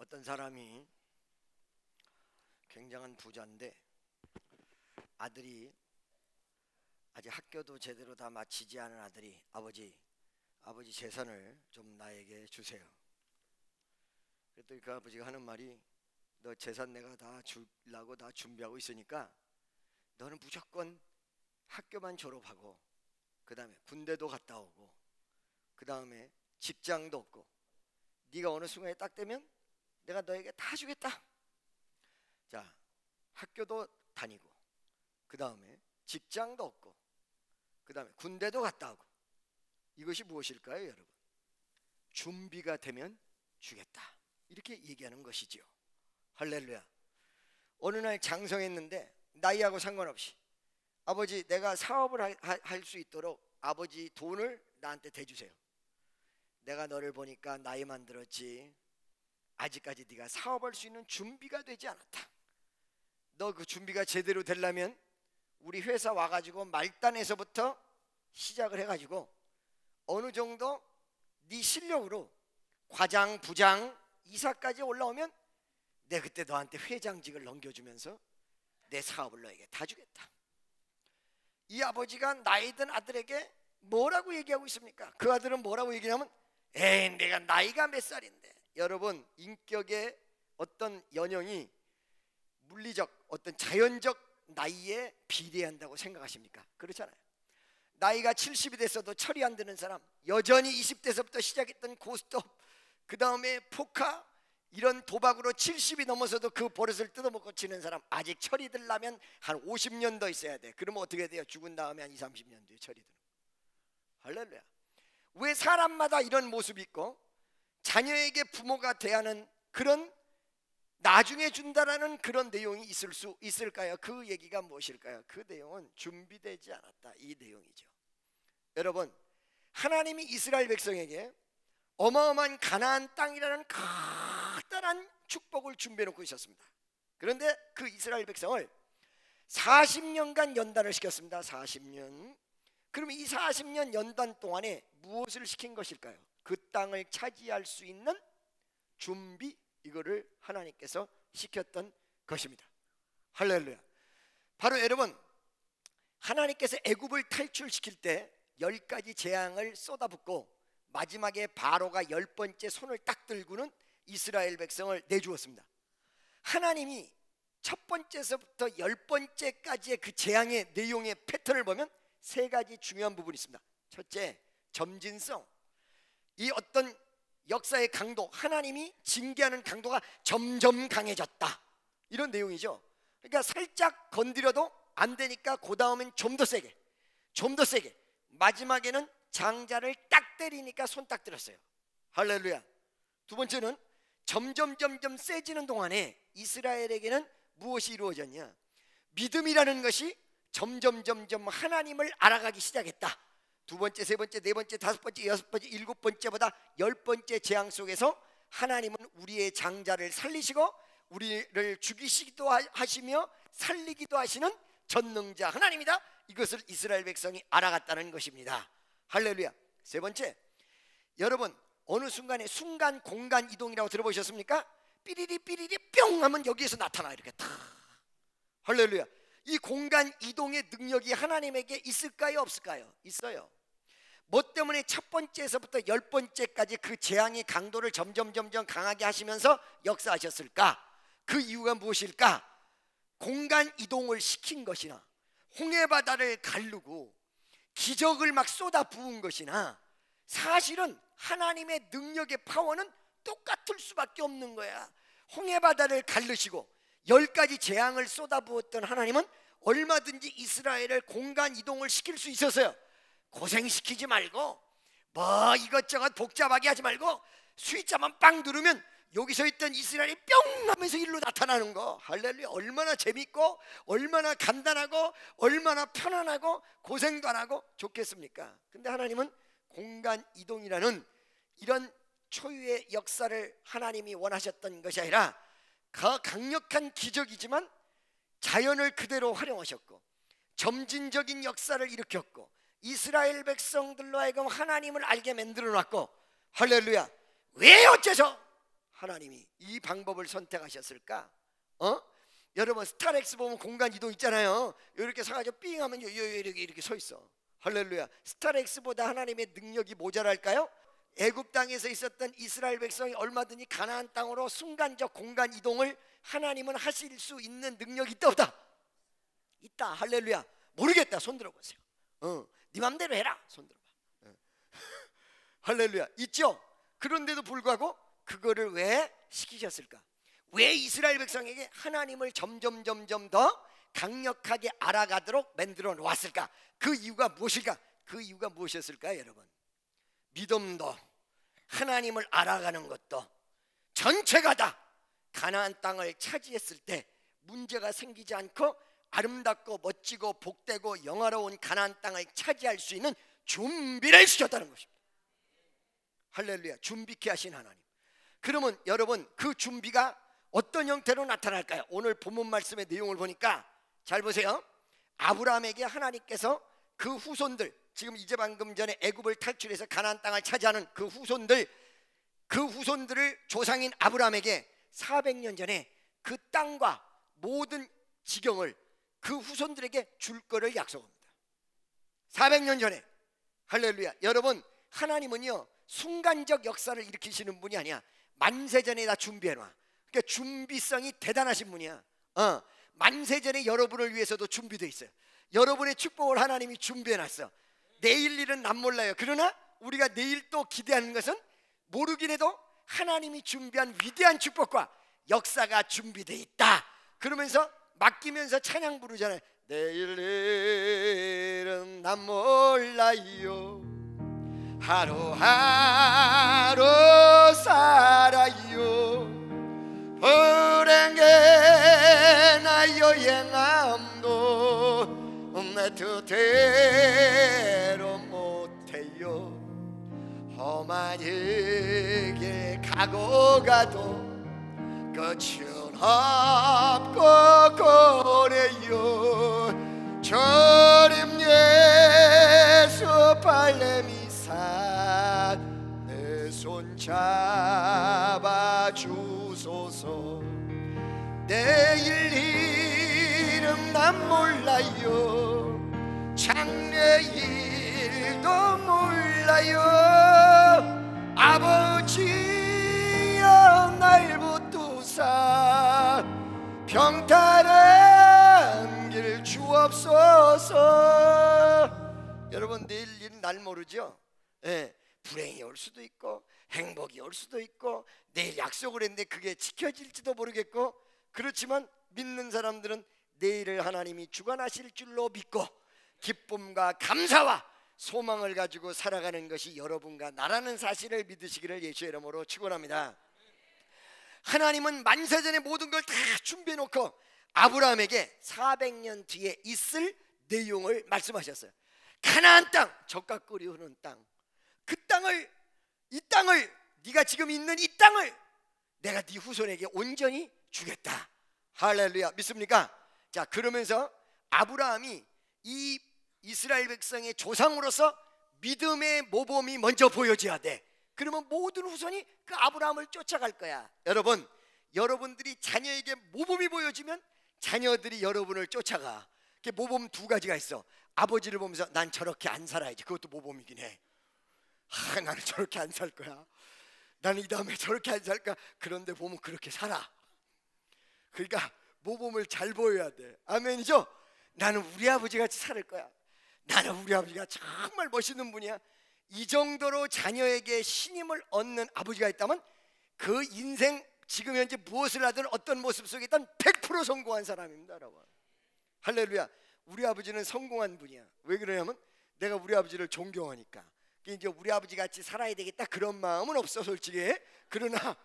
어떤 사람이 굉장한 부자인데 아들이 아직 학교도 제대로 다 마치지 않은 아들이 아버지 재산을 좀 나에게 주세요. 그랬더니 그 아버지가 하는 말이 너 재산 내가 다 주려고 다 준비하고 있으니까 너는 무조건 학교만 졸업하고 그 다음에 군대도 갔다 오고 그 다음에 직장도 없고 네가 어느 순간에 딱 되면 내가 너에게 다 주겠다. 자, 학교도 다니고 그 다음에 직장도 없고 그 다음에 군대도 갔다 오고 이것이 무엇일까요, 여러분? 준비가 되면 주겠다, 이렇게 얘기하는 것이지요. 할렐루야. 어느 날 장성했는데 나이하고 상관없이 아버지 내가 사업을 할 수 있도록 아버지 돈을 나한테 대주세요. 내가 너를 보니까 나이만 들었지 아직까지 네가 사업할 수 있는 준비가 되지 않았다. 너 그 준비가 제대로 되려면 우리 회사 와가지고 말단에서부터 시작을 해가지고 어느 정도 네 실력으로 과장, 부장, 이사까지 올라오면 내가 그때 너한테 회장직을 넘겨주면서 내 사업을 너에게 다 주겠다. 이 아버지가 나이 든 아들에게 뭐라고 얘기하고 있습니까? 그 아들은 뭐라고 얘기하면 에이 내가 나이가 몇 살인데. 여러분, 인격의 어떤 연령이 물리적 어떤 자연적 나이에 비례한다고 생각하십니까? 그렇잖아요. 나이가 70이 됐어도 철이 안 드는 사람, 여전히 20대서부터 시작했던 고스톱, 그 다음에 포카, 이런 도박으로 70이 넘어서도 그 버릇을 뜯어먹고 치는 사람, 아직 철이 들려면 한 50년 더 있어야 돼. 그러면 어떻게 돼요? 죽은 다음에 한 20, 30년 뒤에 철이 드는 거예요. 할렐루야. 왜 사람마다 이런 모습이 있고 자녀에게 부모가 대하는 그런 나중에 준다라는 그런 내용이 있을 수 있을까요? 그 얘기가 무엇일까요? 그 내용은 준비되지 않았다, 이 내용이죠. 여러분, 하나님이 이스라엘 백성에게 어마어마한 가나안 땅이라는 커다란 축복을 준비해 놓고 있었습니다. 그런데 그 이스라엘 백성을 40년간 연단을 시켰습니다. 40년. 그러면 이 40년 연단 동안에 무엇을 시킨 것일까요? 그 땅을 차지할 수 있는 준비, 이거를 하나님께서 시켰던 것입니다. 할렐루야. 바로 여러분, 하나님께서 애굽을 탈출시킬 때 10가지 재앙을 쏟아붓고 마지막에 바로가 10번째 손을 딱 들고는 이스라엘 백성을 내주었습니다. 하나님이 첫 번째서부터 10번째까지의 그 재앙의 내용의 패턴을 보면 3가지 중요한 부분이 있습니다. 첫째, 점진성. 이 어떤 역사의 강도, 하나님이 징계하는 강도가 점점 강해졌다, 이런 내용이죠. 그러니까 살짝 건드려도 안 되니까 그 다음엔 좀 더 세게, 좀 더 세게, 마지막에는 장자를 딱 때리니까 손 딱 들었어요. 할렐루야. 두 번째는 점점 세지는 동안에 이스라엘에게는 무엇이 이루어졌냐? 믿음이라는 것이 점점 하나님을 알아가기 시작했다. 두 번째, 세 번째, 네 번째, 다섯 번째, 여섯 번째, 일곱 번째보다 10번째 재앙 속에서 하나님은 우리의 장자를 살리시고 우리를 죽이시기도 하시며 살리기도 하시는 전능자 하나님이다. 이것을 이스라엘 백성이 알아갔다는 것입니다. 할렐루야. 세 번째, 여러분 어느 순간에 순간 공간 이동이라고 들어보셨습니까? 삐리리 뿅 하면 여기에서 나타나, 이렇게 탁. 할렐루야. 이 공간 이동의 능력이 하나님에게 있을까요, 없을까요? 있어요. 뭐 때문에 첫 번째에서부터 10번째까지 그 재앙의 강도를 점점 강하게 하시면서 역사하셨을까? 그 이유가 무엇일까? 공간 이동을 시킨 것이나 홍해바다를 가르고 기적을 막 쏟아 부은 것이나 사실은 하나님의 능력의 파워는 똑같을 수밖에 없는 거야. 홍해바다를 가르시고 10가지 재앙을 쏟아부었던 하나님은 얼마든지 이스라엘을 공간 이동을 시킬 수 있었어요. 고생시키지 말고 뭐 이것저것 복잡하게 하지 말고 스위치만 빵 누르면 여기서 있던 이스라엘이 뿅 하면서 일로 나타나는 거. 할렐루야. 얼마나 재밌고 얼마나 간단하고 얼마나 편안하고 고생도 안 하고 좋겠습니까? 근데 하나님은 공간 이동이라는 이런 초유의 역사를 하나님이 원하셨던 것이 아니라 강력한 기적이지만 자연을 그대로 활용하셨고 점진적인 역사를 일으켰고 이스라엘 백성들로 하여금 하나님을 알게 만들어 놨고, 할렐루야. 왜 어째서? 하나님이 이 방법을 선택하셨을까? 여러분 스타렉스 보면 공간 이동 있잖아요. 이렇게 서가지고 삥 하면 이렇게 서 있어. 할렐루야. 스타렉스보다 하나님의 능력이 모자랄까요? 애굽 땅에서 있었던 이스라엘 백성이 얼마든지 가나안 땅으로 순간적 공간 이동을 하나님은 하실 수 있는 능력이 있다 없다? 있다. 할렐루야. 모르겠다. 손 들어보세요. 네 맘대로 해라. 손 들어봐. 할렐루야. 있죠? 그런데도 불구하고 그거를 왜 시키셨을까? 왜 이스라엘 백성에게 하나님을 점점 더 강력하게 알아가도록 만들어 놓았을까? 그 이유가 무엇일까? 그 이유가 무엇이었을까요, 여러분? 믿음도 하나님을 알아가는 것도 전체가 다 가나안 땅을 차지했을 때 문제가 생기지 않고 아름답고 멋지고 복되고 영화로운 가나안 땅을 차지할 수 있는 준비를 시켰다는 것입니다. 할렐루야. 준비케 하신 하나님. 그러면 여러분 그 준비가 어떤 형태로 나타날까요? 오늘 본문 말씀의 내용을 보니까 잘 보세요. 아브라함에게 하나님께서 그 후손들, 지금 이제 방금 전에 애굽을 탈출해서 가나안 땅을 차지하는 그 후손들을 조상인 아브라함에게 400년 전에 그 땅과 모든 지경을 그 후손들에게 줄 거를 약속합니다. 400년 전에. 할렐루야. 여러분 하나님은요 순간적 역사를 일으키시는 분이 아니야. 만세전에 다 준비해놔. 그러니까 준비성이 대단하신 분이야. 만세전에 여러분을 위해서도 준비되어 있어요. 여러분의 축복을 하나님이 준비해놨어. 내일 일은 난 몰라요. 그러나 우리가 내일 또 기대하는 것은 모르긴 해도 하나님이 준비한 위대한 축복과 역사가 준비되어 있다. 그러면서 맡기면서 찬양 부르잖아요. 내일 일은 난 몰라요. 하루하루 살아요. 불행해나 여행함도 내 뜻대로 못해요. 험하게 가고 가도 끝은 없고 고래요. 주님 예수 발레미 내 손 잡아주소서. 내일 일은 난 몰라요. 장래일도 몰라요. 아버지여 날 붙드사 평탄한 길 주옵소서. 여러분 내일 일은 날 모르죠? 예, 불행이 올 수도 있고 행복이 올 수도 있고 내일 약속을 했는데 그게 지켜질지도 모르겠고, 그렇지만 믿는 사람들은 내일을 하나님이 주관하실 줄로 믿고 기쁨과 감사와 소망을 가지고 살아가는 것이 여러분과 나라는 사실을 믿으시기를 예수의 이름으로 축원합니다. 하나님은 만세전에 모든 걸 다 준비해 놓고 아브라함에게 400년 뒤에 있을 내용을 말씀하셨어요. 가나안 땅, 젖과 꿀이 흐르는 땅, 그 땅을, 이 땅을, 네가 지금 있는 이 땅을 내가 네 후손에게 온전히 주겠다. 할렐루야. 믿습니까? 자, 그러면서 아브라함이 이 이스라엘 백성의 조상으로서 믿음의 모범이 먼저 보여져야 돼. 그러면 모든 후손이 그 아브라함을 쫓아갈 거야. 여러분, 여러분들이 자녀에게 모범이 보여지면 자녀들이 여러분을 쫓아가. 그 모범 두 가지가 있어. 아버지를 보면서 난 저렇게 안 살아야지. 그것도 모범이긴 해. 나는 저렇게 안 살 거야. 나는 이 다음에 저렇게 안 살까. 그런데 보면 그렇게 살아. 그러니까 모범을 잘 보여야 돼. 아멘이죠? 나는 우리 아버지 같이 살 거야. 나는 우리 아버지가 정말 멋있는 분이야. 이 정도로 자녀에게 신임을 얻는 아버지가 있다면 그 인생 지금 현재 무엇을 하든 어떤 모습 속에 있든 100% 성공한 사람입니다, 여러분. 할렐루야. 우리 아버지는 성공한 분이야. 왜 그러냐면 내가 우리 아버지를 존경하니까. 이제 우리 아버지 같이 살아야 되겠다 그런 마음은 없어 솔직히. 그러나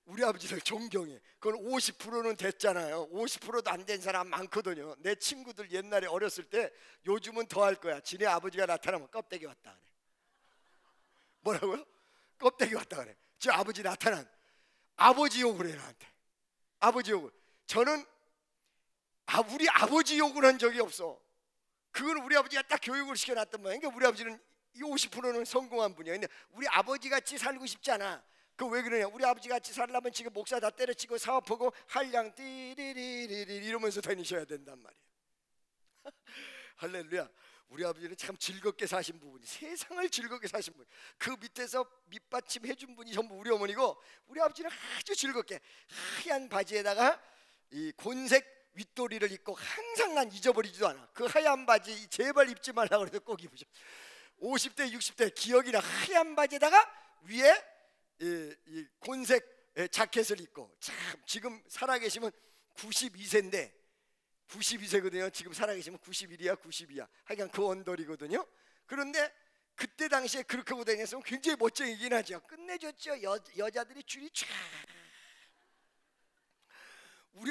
우리 아버지를 존경해. 그건 50%는 됐잖아요. 50%도 안 된 사람 많거든요. 내 친구들 옛날에 어렸을 때, 요즘은 더 할 거야. 지네 아버지가 나타나면 껍데기 왔다 그래. 뭐라고요? 껍데기 왔다 그래. 저 아버지 나타난 아버지 욕을 해 나한테. 아버지 욕을. 저는 우리 아버지 욕을 한 적이 없어. 그건 우리 아버지가 딱 교육을 시켜놨단 말이야. 그러니까 우리 아버지는 이 50%는 성공한 분이야. 근데 우리 아버지 같이 살고 싶지 않아. 그 왜 그러냐? 우리 아버지 같이 살려면 지금 목사 다 때려치고 사업하고 한량 띠리리리리 이러면서 다니셔야 된단 말이에요. 할렐루야. 우리 아버지는 참 즐겁게 사신 부분이, 세상을 즐겁게 사신 분, 그 밑에서 밑받침 해준 분이 전부 우리 어머니고, 우리 아버지는 아주 즐겁게 하얀 바지에다가 이 곤색 윗도리를 입고, 항상 난 잊어버리지도 않아. 그 하얀 바지 제발 입지 말라고 그래도 꼭 입으셔. 50대 60대 기억이나 하얀 바지에다가 위에 이 곤색 자켓을 입고, 참 지금 살아계시면 92세인데 92세거든요. 지금 살아계시면 91이야 92야 하여간 그 언더리거든요. 그런데 그때 당시에 그렇게 보고 다녔으면 굉장히 멋쟁이긴 하죠. 끝내줬죠. 여자들이 줄이 쫙. 우리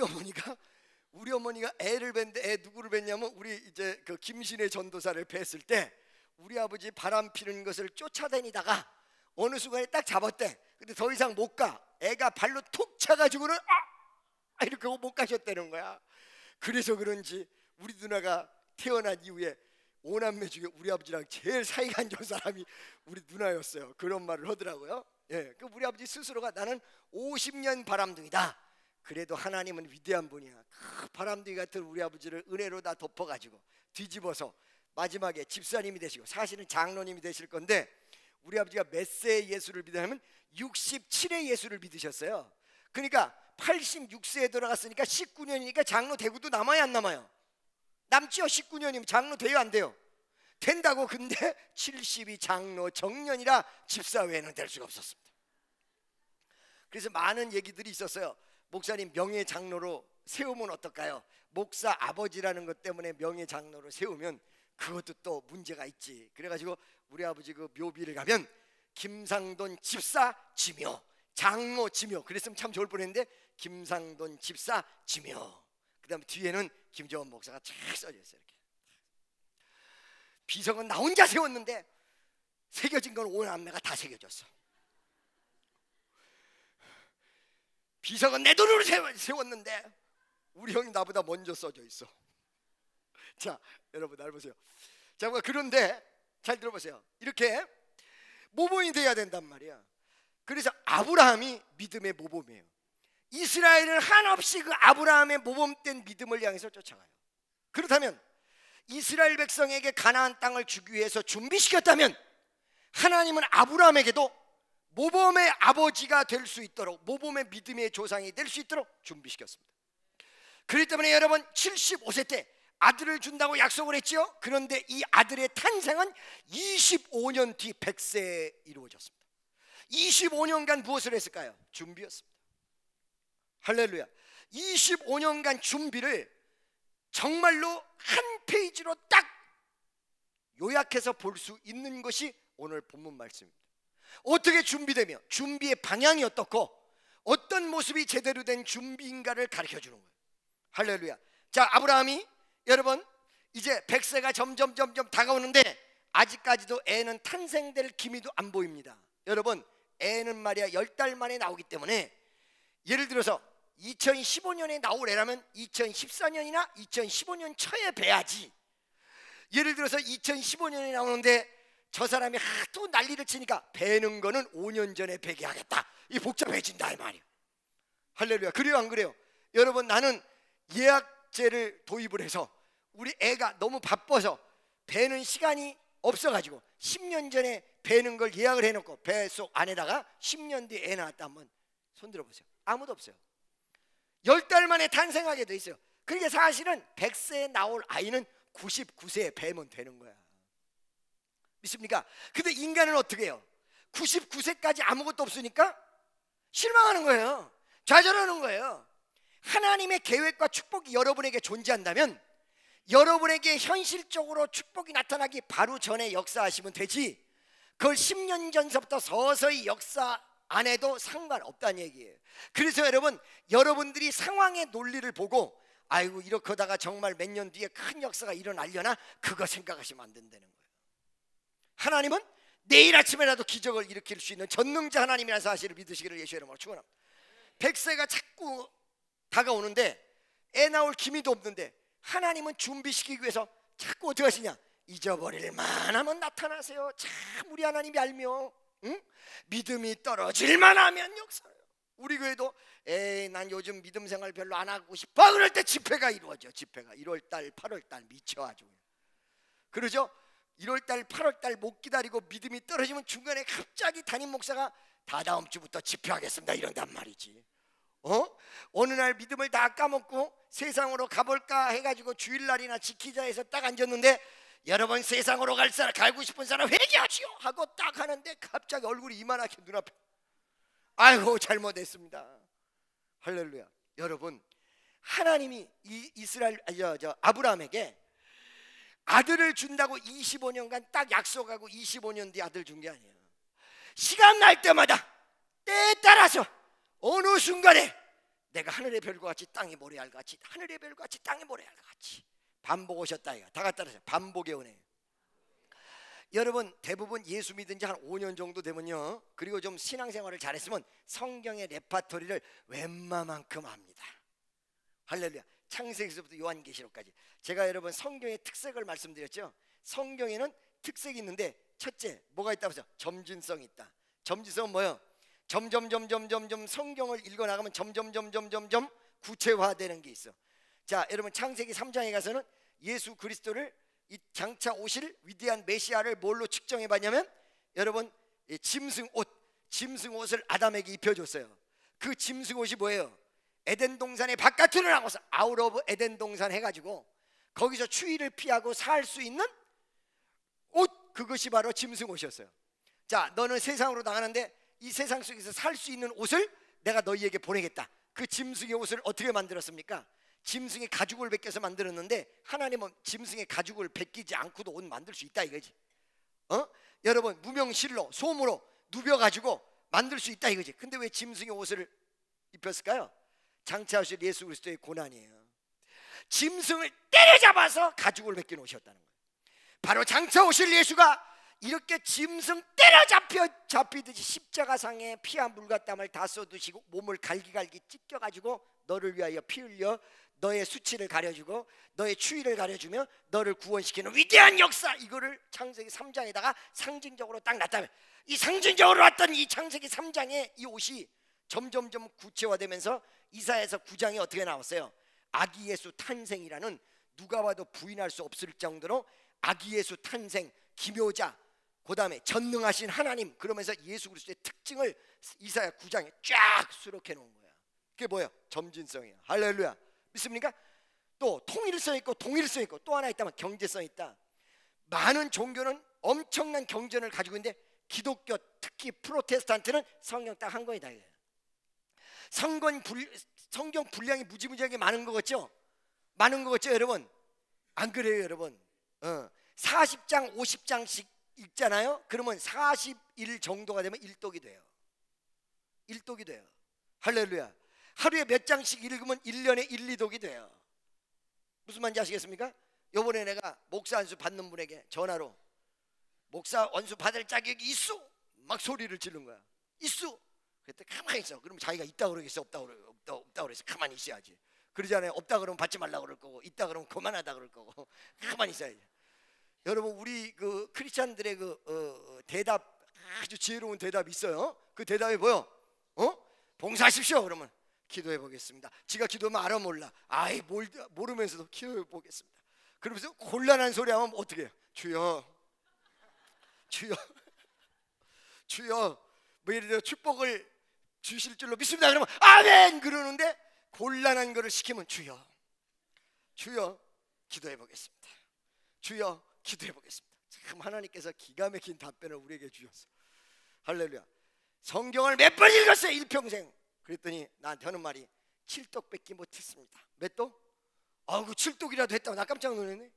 어머니가 애를 뵀는데, 애 누구를 뵀냐면 우리 이제 그 김신혜 전도사를 뵀을 때 우리 아버지 바람 피는 것을 쫓아다니다가 어느 순간에 딱 잡았대. 근데 더 이상 못 가. 애가 발로 툭 차가지고는 이렇게 하고 못 가셨다는 거야. 그래서 그런지 우리 누나가 태어난 이후에 5남매 중에 우리 아버지랑 제일 사이가 안 좋은 사람이 우리 누나였어요. 그런 말을 하더라고요. 예, 그 우리 아버지 스스로가 나는 50년 바람둥이다. 그래도 하나님은 위대한 분이야. 그 바람둥이 같은 우리 아버지를 은혜로 다 덮어가지고 뒤집어서 마지막에 집사님이 되시고, 사실은 장로님이 되실 건데, 우리 아버지가 몇 세의 예수를 믿으냐면 67의 예수를 믿으셨어요. 그러니까 86세에 돌아갔으니까 19년이니까 장로 대구도 남아야 안 남아요? 남지요. 19년이면 장로 돼요 안 돼요? 된다고. 근데 70이 장로 정년이라 집사 외에는 될 수가 없었습니다. 그래서 많은 얘기들이 있었어요. 목사님 명예 장로로 세우면 어떨까요? 목사 아버지라는 것 때문에 명예 장로로 세우면 그것도 또 문제가 있지. 그래가지고 우리 아버지 그 묘비를 가면 김상돈 집사 지묘, 장로 지묘, 그랬으면 참 좋을 뻔했는데 김상돈 집사 지묘, 그 다음에 뒤에는 김정원 목사가 쫙 써져 있어요. 이렇게. 비석은 나 혼자 세웠는데 새겨진 건 온 안내가 다 새겨졌어. 비석은 내 돈으로 세웠는데 우리 형이 나보다 먼저 써져 있어. 자, 여러분 날 보세요. 자, 그런데 잘 들어보세요. 이렇게 모범이 돼야 된단 말이야. 그래서 아브라함이 믿음의 모범이에요. 이스라엘은 한없이 그 아브라함의 모범된 믿음을 향해서 쫓아가요. 그렇다면 이스라엘 백성에게 가나안 땅을 주기 위해서 준비시켰다면, 하나님은 아브라함에게도 모범의 아버지가 될 수 있도록, 모범의 믿음의 조상이 될 수 있도록 준비시켰습니다. 그렇기 때문에 여러분 75세 때 아들을 준다고 약속을 했지요. 그런데 이 아들의 탄생은 25년 뒤 100세에 이루어졌습니다. 25년간 무엇을 했을까요? 준비였습니다. 할렐루야. 25년간 준비를 정말로 한 페이지로 딱 요약해서 볼 수 있는 것이 오늘 본문 말씀입니다. 어떻게 준비되며 준비의 방향이 어떻고 어떤 모습이 제대로 된 준비인가를 가르쳐 주는 거예요. 할렐루야. 자, 아브라함이 여러분 이제 100세가 점점 다가오는데 아직까지도 애는 탄생될 기미도 안 보입니다. 여러분, 애는 말이야 10달 만에 나오기 때문에, 예를 들어서 2015년에 나올 애라면 2014년이나 2015년 초에 뵈야지. 예를 들어서 2015년에 나오는데 저 사람이 하도 난리를 치니까 배는 거는 5년 전에 배게 하겠다. 이 복잡해진다 이 말이에요. 할렐루야. 그래요 안 그래요? 여러분, 나는 예약제를 도입을 해서 우리 애가 너무 바빠서 배는 시간이 없어가지고 10년 전에 배는 걸 예약을 해놓고 배 속 안에다가 10년 뒤에 애 낳았다. 한번 손 들어보세요. 아무도 없어요. 10달 만에 탄생하게 돼 있어요. 그러니까 사실은 100세에 나올 아이는 99세에 배면 되는 거야. 믿습니까? 근데 인간은 어떻게 해요? 99세까지 아무것도 없으니까 실망하는 거예요. 좌절하는 거예요. 하나님의 계획과 축복이 여러분에게 존재한다면 여러분에게 현실적으로 축복이 나타나기 바로 전에 역사하시면 되지, 그걸 10년 전서부터 서서히 역사 안 해도 상관없다는 얘기예요. 그래서 여러분, 여러분들이 상황의 논리를 보고 아이고 이렇게 하다가 정말 몇 년 뒤에 큰 역사가 일어나려나, 그거 생각하시면 안 된다는 거예요. 하나님은 내일 아침에라도 기적을 일으킬 수 있는 전능자 하나님이라는 사실을 믿으시기를 예수의 이름으로 축원합니다. 100세가 자꾸 다가오는데 애 나올 기미도 없는데 하나님은 준비시키기 위해서 자꾸 어떻게 하시냐, 잊어버릴 만하면 나타나세요. 참 우리 하나님이 알며 응? 믿음이 떨어질만 하면 역사해요. 우리 교회도 에이 난 요즘 믿음 생활 별로 안 하고 싶어 그럴 때 집회가 이루어져. 집회가 1월달 8월달 미쳐 아주. 그러죠? 1월달 8월달 못 기다리고 믿음이 떨어지면 중간에 갑자기 담임 목사가 다 다음 주부터 집회하겠습니다 이런단 말이지. 어느 날 믿음을 다 까먹고 세상으로 가볼까 해가지고 주일날이나 지키자 해서 딱 앉았는데 여러분 세상으로 가고 싶은 사람 회개하시오 하고 딱 하는데 갑자기 얼굴이 이만하게 눈앞에 아이고 잘못했습니다. 할렐루야. 여러분 하나님이 이스라엘 아브라함에게 아들을 준다고 25년간 딱 약속하고 25년 뒤에 아들 준 게 아니에요. 시간 날 때마다 때에 따라서 어느 순간에 내가 하늘의 별과 같이 땅의 모래알 같이 하늘의 별과 같이 땅의 모래알 같이 반복 오셨다 이거. 다 갖다 하세요. 반복의 은혜. 여러분 대부분 예수 믿은 지 한 5년 정도 되면요, 그리고 좀 신앙생활을 잘했으면 성경의 레파토리를 웬만만큼 압니다. 할렐루야. 창세기서부터 요한계시록까지. 제가 여러분 성경의 특색을 말씀드렸죠. 성경에는 특색이 있는데 첫째 뭐가 있다고 해서 점진성이 있다. 점진성은 뭐예요? 점점 성경을 읽어나가면 점점 구체화되는 게 있어. 자 여러분 창세기 3장에 가서는 예수 그리스도를 이 장차 오실 위대한 메시아를 뭘로 측정해 봤냐면 여러분 짐승 옷을 아담에게 입혀줬어요. 그 짐승 옷이 뭐예요? 에덴 동산의 바깥으로 나가서 아웃 오브 에덴 동산 해가지고 거기서 추위를 피하고 살 수 있는 옷, 그것이 바로 짐승 옷이었어요. 자 너는 세상으로 나가는데 이 세상 속에서 살 수 있는 옷을 내가 너희에게 보내겠다. 그 짐승의 옷을 어떻게 만들었습니까? 짐승의 가죽을 벗겨서 만들었는데 하나님은 짐승의 가죽을 벗기지 않고도 옷 만들 수 있다 이거지. 여러분 무명실로 솜으로 누벼가지고 만들 수 있다 이거지. 근데 왜 짐승의 옷을 입혔을까요? 장차 오실 예수 그리스도의 고난이에요. 짐승을 때려잡아서 가죽을 벗긴 옷이었다는 거예요. 바로 장차 오실 예수가 이렇게 짐승 잡히듯이 십자가상에 피와 물과 땀을 다 쏟으시고 몸을 갈기갈기 찢겨가지고 너를 위하여 피 흘려 너의 수치를 가려주고 너의 추위를 가려주며 너를 구원시키는 위대한 역사, 이거를 창세기 3장에다가 상징적으로 딱 놨다면 이 상징적으로 왔던 이 창세기 3장의 이 옷이 점점 구체화되면서 이사야서 9장에 어떻게 나왔어요? 아기 예수 탄생이라는 누가 봐도 부인할 수 없을 정도로 아기 예수 탄생, 기묘자, 그 다음에 전능하신 하나님, 그러면서 예수 그리스도의 특징을 이사야 9장에 쫙 수록해 놓은 거야. 그게 뭐예요? 점진성이에요. 할렐루야. 믿습니까? 또 통일성 있고 동일성 있고 또 하나 있다면 경제성 있다. 많은 종교는 엄청난 경전을 가지고 있는데 기독교 특히 프로테스탄트는 성경 딱 한 권이다. 성경 분량이 무지무지하게 많은 거 같죠? 많은 거 같죠 여러분? 안 그래요 여러분? 40장 50장씩 읽잖아요. 그러면 40일 정도가 되면 1독이 돼요. 1독이 돼요. 할렐루야. 하루에 몇 장씩 읽으면 1년에 1, 2독이 돼요. 무슨 말인지 아시겠습니까? 요번에 내가 목사 안수 받는 분에게 전화로 목사 원수 받을 자격이 있어 막 소리를 지른 거야. 있어. 그랬더니 가만히 있어. 그러면 자기가 있다 그러겠어? 없다 그래서 가만히 있어야지. 그러잖아요. 없다 그러면 받지 말라 그럴 거고 있다 그러면 그만하다 그럴 거고 가만히 있어야지. 여러분 우리 그 크리스찬들의 그 대답, 아주 지혜로운 대답이 있어요. 그 대답이 뭐요? 봉사하십시오. 그러면 기도해 보겠습니다. 지가 기도하면 알아 몰라. 아이 모르면서도 기도해 보겠습니다. 그러면서 곤란한 소리 하면 어떻게 해요? 주여 뭐 예를 들어 축복을 주실 줄로 믿습니다. 그러면 아멘 그러는데 곤란한 거를 시키면 주여 기도해 보겠습니다. 주여 기도해 보겠습니다. 참 하나님께서 기가 막힌 답변을 우리에게 주셨어. 할렐루야. 성경을 몇 번 읽었어요 일평생. 그랬더니 나한테 하는 말이 7독밖에 못했습니다. 몇 독? 그 7독이라도 했다고 나 깜짝 놀랐네.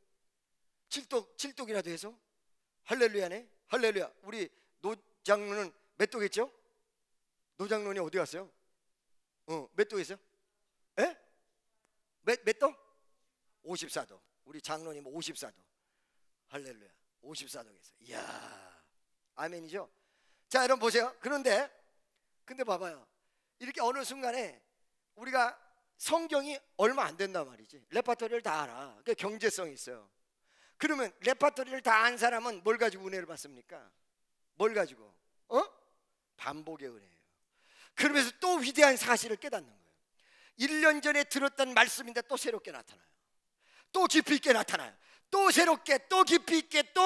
7독이라도 해서 할렐루야네. 할렐루야. 우리 노 장로는 몇 독 했죠? 노 장로님 어디 갔어요? 몇 독 했어요? 에? 몇 독? 54독. 우리 장로님 54독. 할렐루야. 54독 했어요. 이야, 아멘이죠? 자 여러분 보세요. 근데 봐봐요. 이렇게 어느 순간에 우리가 성경이 얼마 안 된단 말이지. 레파토리를 다 알아. 그러니까 경제성이 있어요. 그러면 레파토리를 다 안 사람은 뭘 가지고 은혜를 받습니까? 뭘 가지고? 반복의 은혜예요. 그러면서 또 위대한 사실을 깨닫는 거예요. 1년 전에 들었던 말씀인데 또 새롭게 나타나요. 또 깊이 있게 나타나요. 또 새롭게, 또 깊이 있게, 또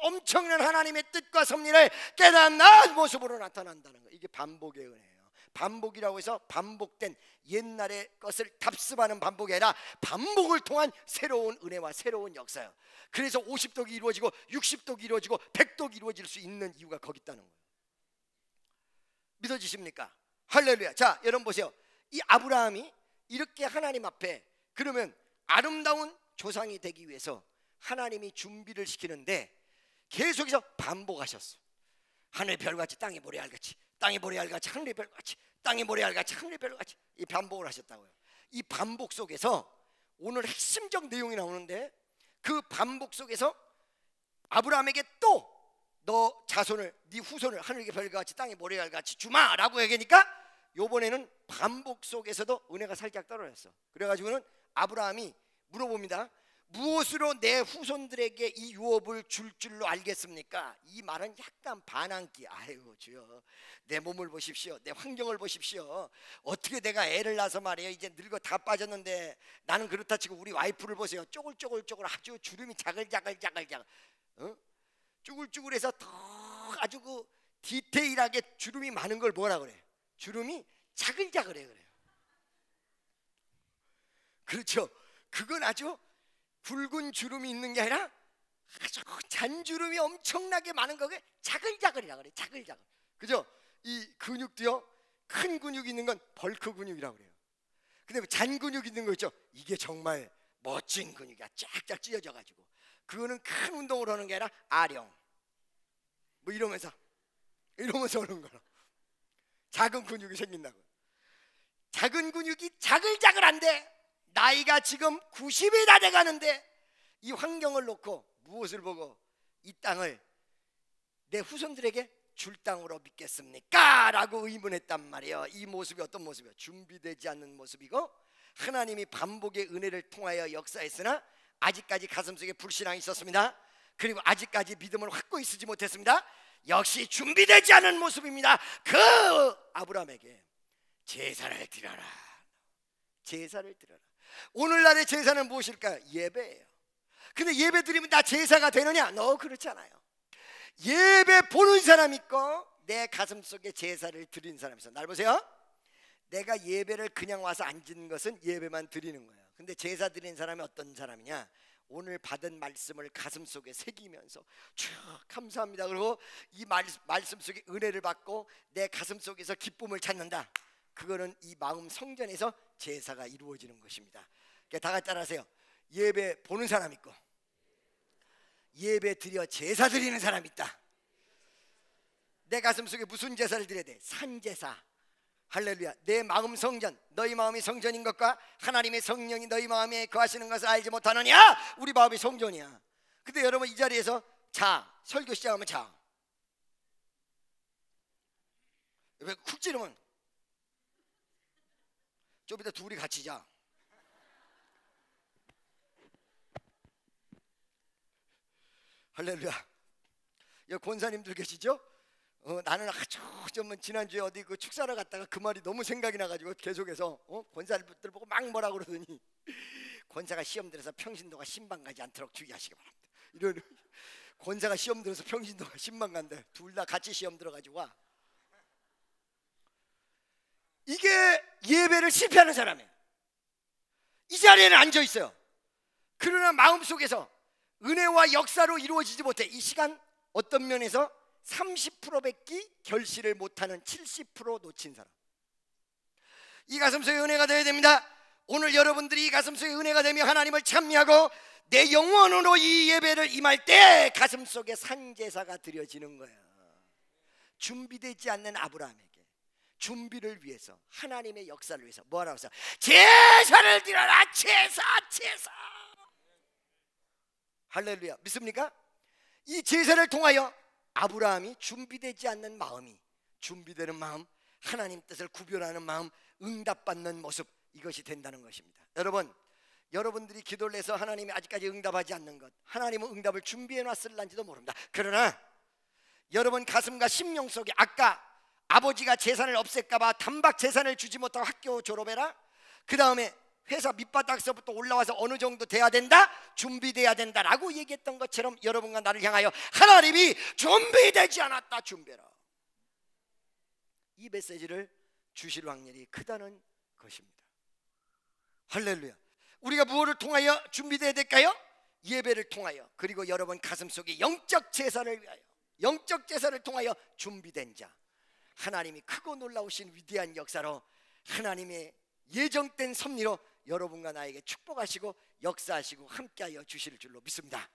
엄청난 하나님의 뜻과 섭리를 깨닫는 모습으로 나타난다는 거예요. 이게 반복의 은혜예요. 반복이라고 해서 반복된 옛날의 것을 답습하는 반복이 아니라 반복을 통한 새로운 은혜와 새로운 역사예요. 그래서 50독이 이루어지고 60독이 이루어지고 100독이 이루어질 수 있는 이유가 거기 있다는 거예요. 믿어지십니까? 할렐루야. 자, 여러분 보세요. 이 아브라함이 이렇게 하나님 앞에 그러면 아름다운 조상이 되기 위해서 하나님이 준비를 시키는데 계속해서 반복하셨어. 하늘의 별같이 땅의 모래알같이, 땅의 모래알같이 하늘의 별같이, 땅의 모래알같이 하늘의 별같이, 이 반복을 하셨다고요. 이 반복 속에서 오늘 핵심적 내용이 나오는데 그 반복 속에서 아브라함에게 또 너 자손을, 네 후손을 하늘의 별같이 땅의 모래알같이 주마라고 얘기하니까 요번에는 반복 속에서도 은혜가 살짝 떨어졌어. 그래가지고는 아브라함이 물어봅니다. 무엇으로 내 후손들에게 이 유업을 줄 줄로 알겠습니까? 이 말은 약간 반항기. 아유 주여, 내 몸을 보십시오. 내 환경을 보십시오. 어떻게 내가 애를 낳아서 말이에요, 이제 늙어 다 빠졌는데 나는 그렇다 치고 우리 와이프를 보세요. 쪼글쪼글쪼글 아주 주름이 자글자글자글자글, 쭈글쭈글해서 더 아주 그 디테일하게 주름이 많은 걸 뭐라 그래? 주름이 자글자글해 그래요. 그렇죠. 그건 아주 굵은 주름이 있는 게 아니라 아주 잔주름이 엄청나게 많은 거게 자글자글이라 그래. 자글자글. 그죠? 이 근육도요, 큰 근육이 있는 건 벌크 근육이라고 그래요. 근데 잔 근육 있는 거 있죠? 이게 정말 멋진 근육이야. 쫙쫙 찢어져 가지고. 그거는 큰 운동을 하는 게 아니라 아령 뭐 이러면서 하는 거라. 작은 근육이 생긴다고. 작은 근육이 자글자글한데 나이가 지금 90이 다 돼가는데 이 환경을 놓고 무엇을 보고 이 땅을 내 후손들에게 줄 땅으로 믿겠습니까? 라고 의문했단 말이에요. 이 모습이 어떤 모습이에요? 준비되지 않는 모습이고 하나님이 반복의 은혜를 통하여 역사했으나 아직까지 가슴속에 불신앙이 있었습니다. 그리고 아직까지 믿음을 확고히 쓰지 못했습니다. 역시 준비되지 않은 모습입니다. 그 아브라함에게 제사를 드려라. 제사를 드려라. 오늘날의 제사는 무엇일까요? 예배예요. 근데 예배 드리면 나 제사가 되느냐? 그렇지 않아요. 예배 보는 사람 있고 내 가슴속에 제사를 드리는 사람이 있어. 날 보세요. 내가 예배를 그냥 와서 앉은 것은 예배만 드리는 거예요. 근데 제사 드리는 사람이 어떤 사람이냐? 오늘 받은 말씀을 가슴속에 새기면서 쭉 감사합니다. 그리고 이 말씀 속에 은혜를 받고 내 가슴속에서 기쁨을 찾는다. 그거는 이 마음 성전에서 제사가 이루어지는 것입니다. 그러니까 다 같이 따라하세요. 예배 보는 사람 있고 예배 드려 제사 드리는 사람 있다. 내 가슴속에 무슨 제사를 드려야 돼? 산제사. 할렐루야. 내 마음 성전, 너희 마음이 성전인 것과 하나님의 성령이 너희 마음에 거하시는 것을 알지 못하느냐? 우리 마음이 성전이야. 근데 여러분 이 자리에서 설교 시작하면 왜 쿡 찌르면 좀 이따 둘이 같이 자. 할렐루야. 여기 권사님들 계시죠? 나는 아주 좀 지난주에 어디 그 축사를 갔다가 그 말이 너무 생각이 나가지고 계속해서 권사님들 보고 막 뭐라 그러더니 권사가 시험 들어서 평신도가 신방 가지 않도록 주의하시기 바랍니다. 이런 권사가 시험 들어서 평신도가 신방 간대. 둘 다 같이 시험 들어가지고 와. 이게 예배를 실패하는 사람이에요. 이 자리에는 앉아 있어요. 그러나 마음속에서 은혜와 역사로 이루어지지 못해. 이 시간 어떤 면에서 30%밖에 결실을 못하는 70% 놓친 사람. 이 가슴속에 은혜가 되어야 됩니다. 오늘 여러분들이 이 가슴속에 은혜가 되며 하나님을 찬미하고 내 영혼으로 이 예배를 임할 때 가슴속에 산제사가 드려지는 거예요. 준비되지 않는 아브라함에게 준비를 위해서, 하나님의 역사를 위해서 뭐라고 했어요? 제사를 드려라. 제사. 할렐루야. 믿습니까? 이 제사를 통하여 아브라함이 준비되지 않는 마음이 준비되는 마음, 하나님 뜻을 구별하는 마음, 응답받는 모습, 이것이 된다는 것입니다. 여러분들이 기도를 해서 하나님이 아직까지 응답하지 않는 것, 하나님은 응답을 준비해 놨을런지도 모릅니다. 그러나 여러분 가슴과 심령 속에 아까 아버지가 재산을 없앨까봐 단박 재산을 주지 못하고 학교 졸업해라, 그 다음에 회사 밑바닥서부터 올라와서 어느 정도 돼야 된다, 준비돼야 된다라고 얘기했던 것처럼 여러분과 나를 향하여 하나님이 준비되지 않았다, 준비해라, 이 메시지를 주실 확률이 크다는 것입니다. 할렐루야. 우리가 무엇을 통하여 준비돼야 될까요? 예배를 통하여, 그리고 여러분 가슴속에 영적 제사를 위하여, 영적 제사를 통하여 준비된 자, 하나님이 크고 놀라우신 위대한 역사로 하나님의 예정된 섭리로 여러분과 나에게 축복하시고 역사하시고 함께하여 주실 줄로 믿습니다.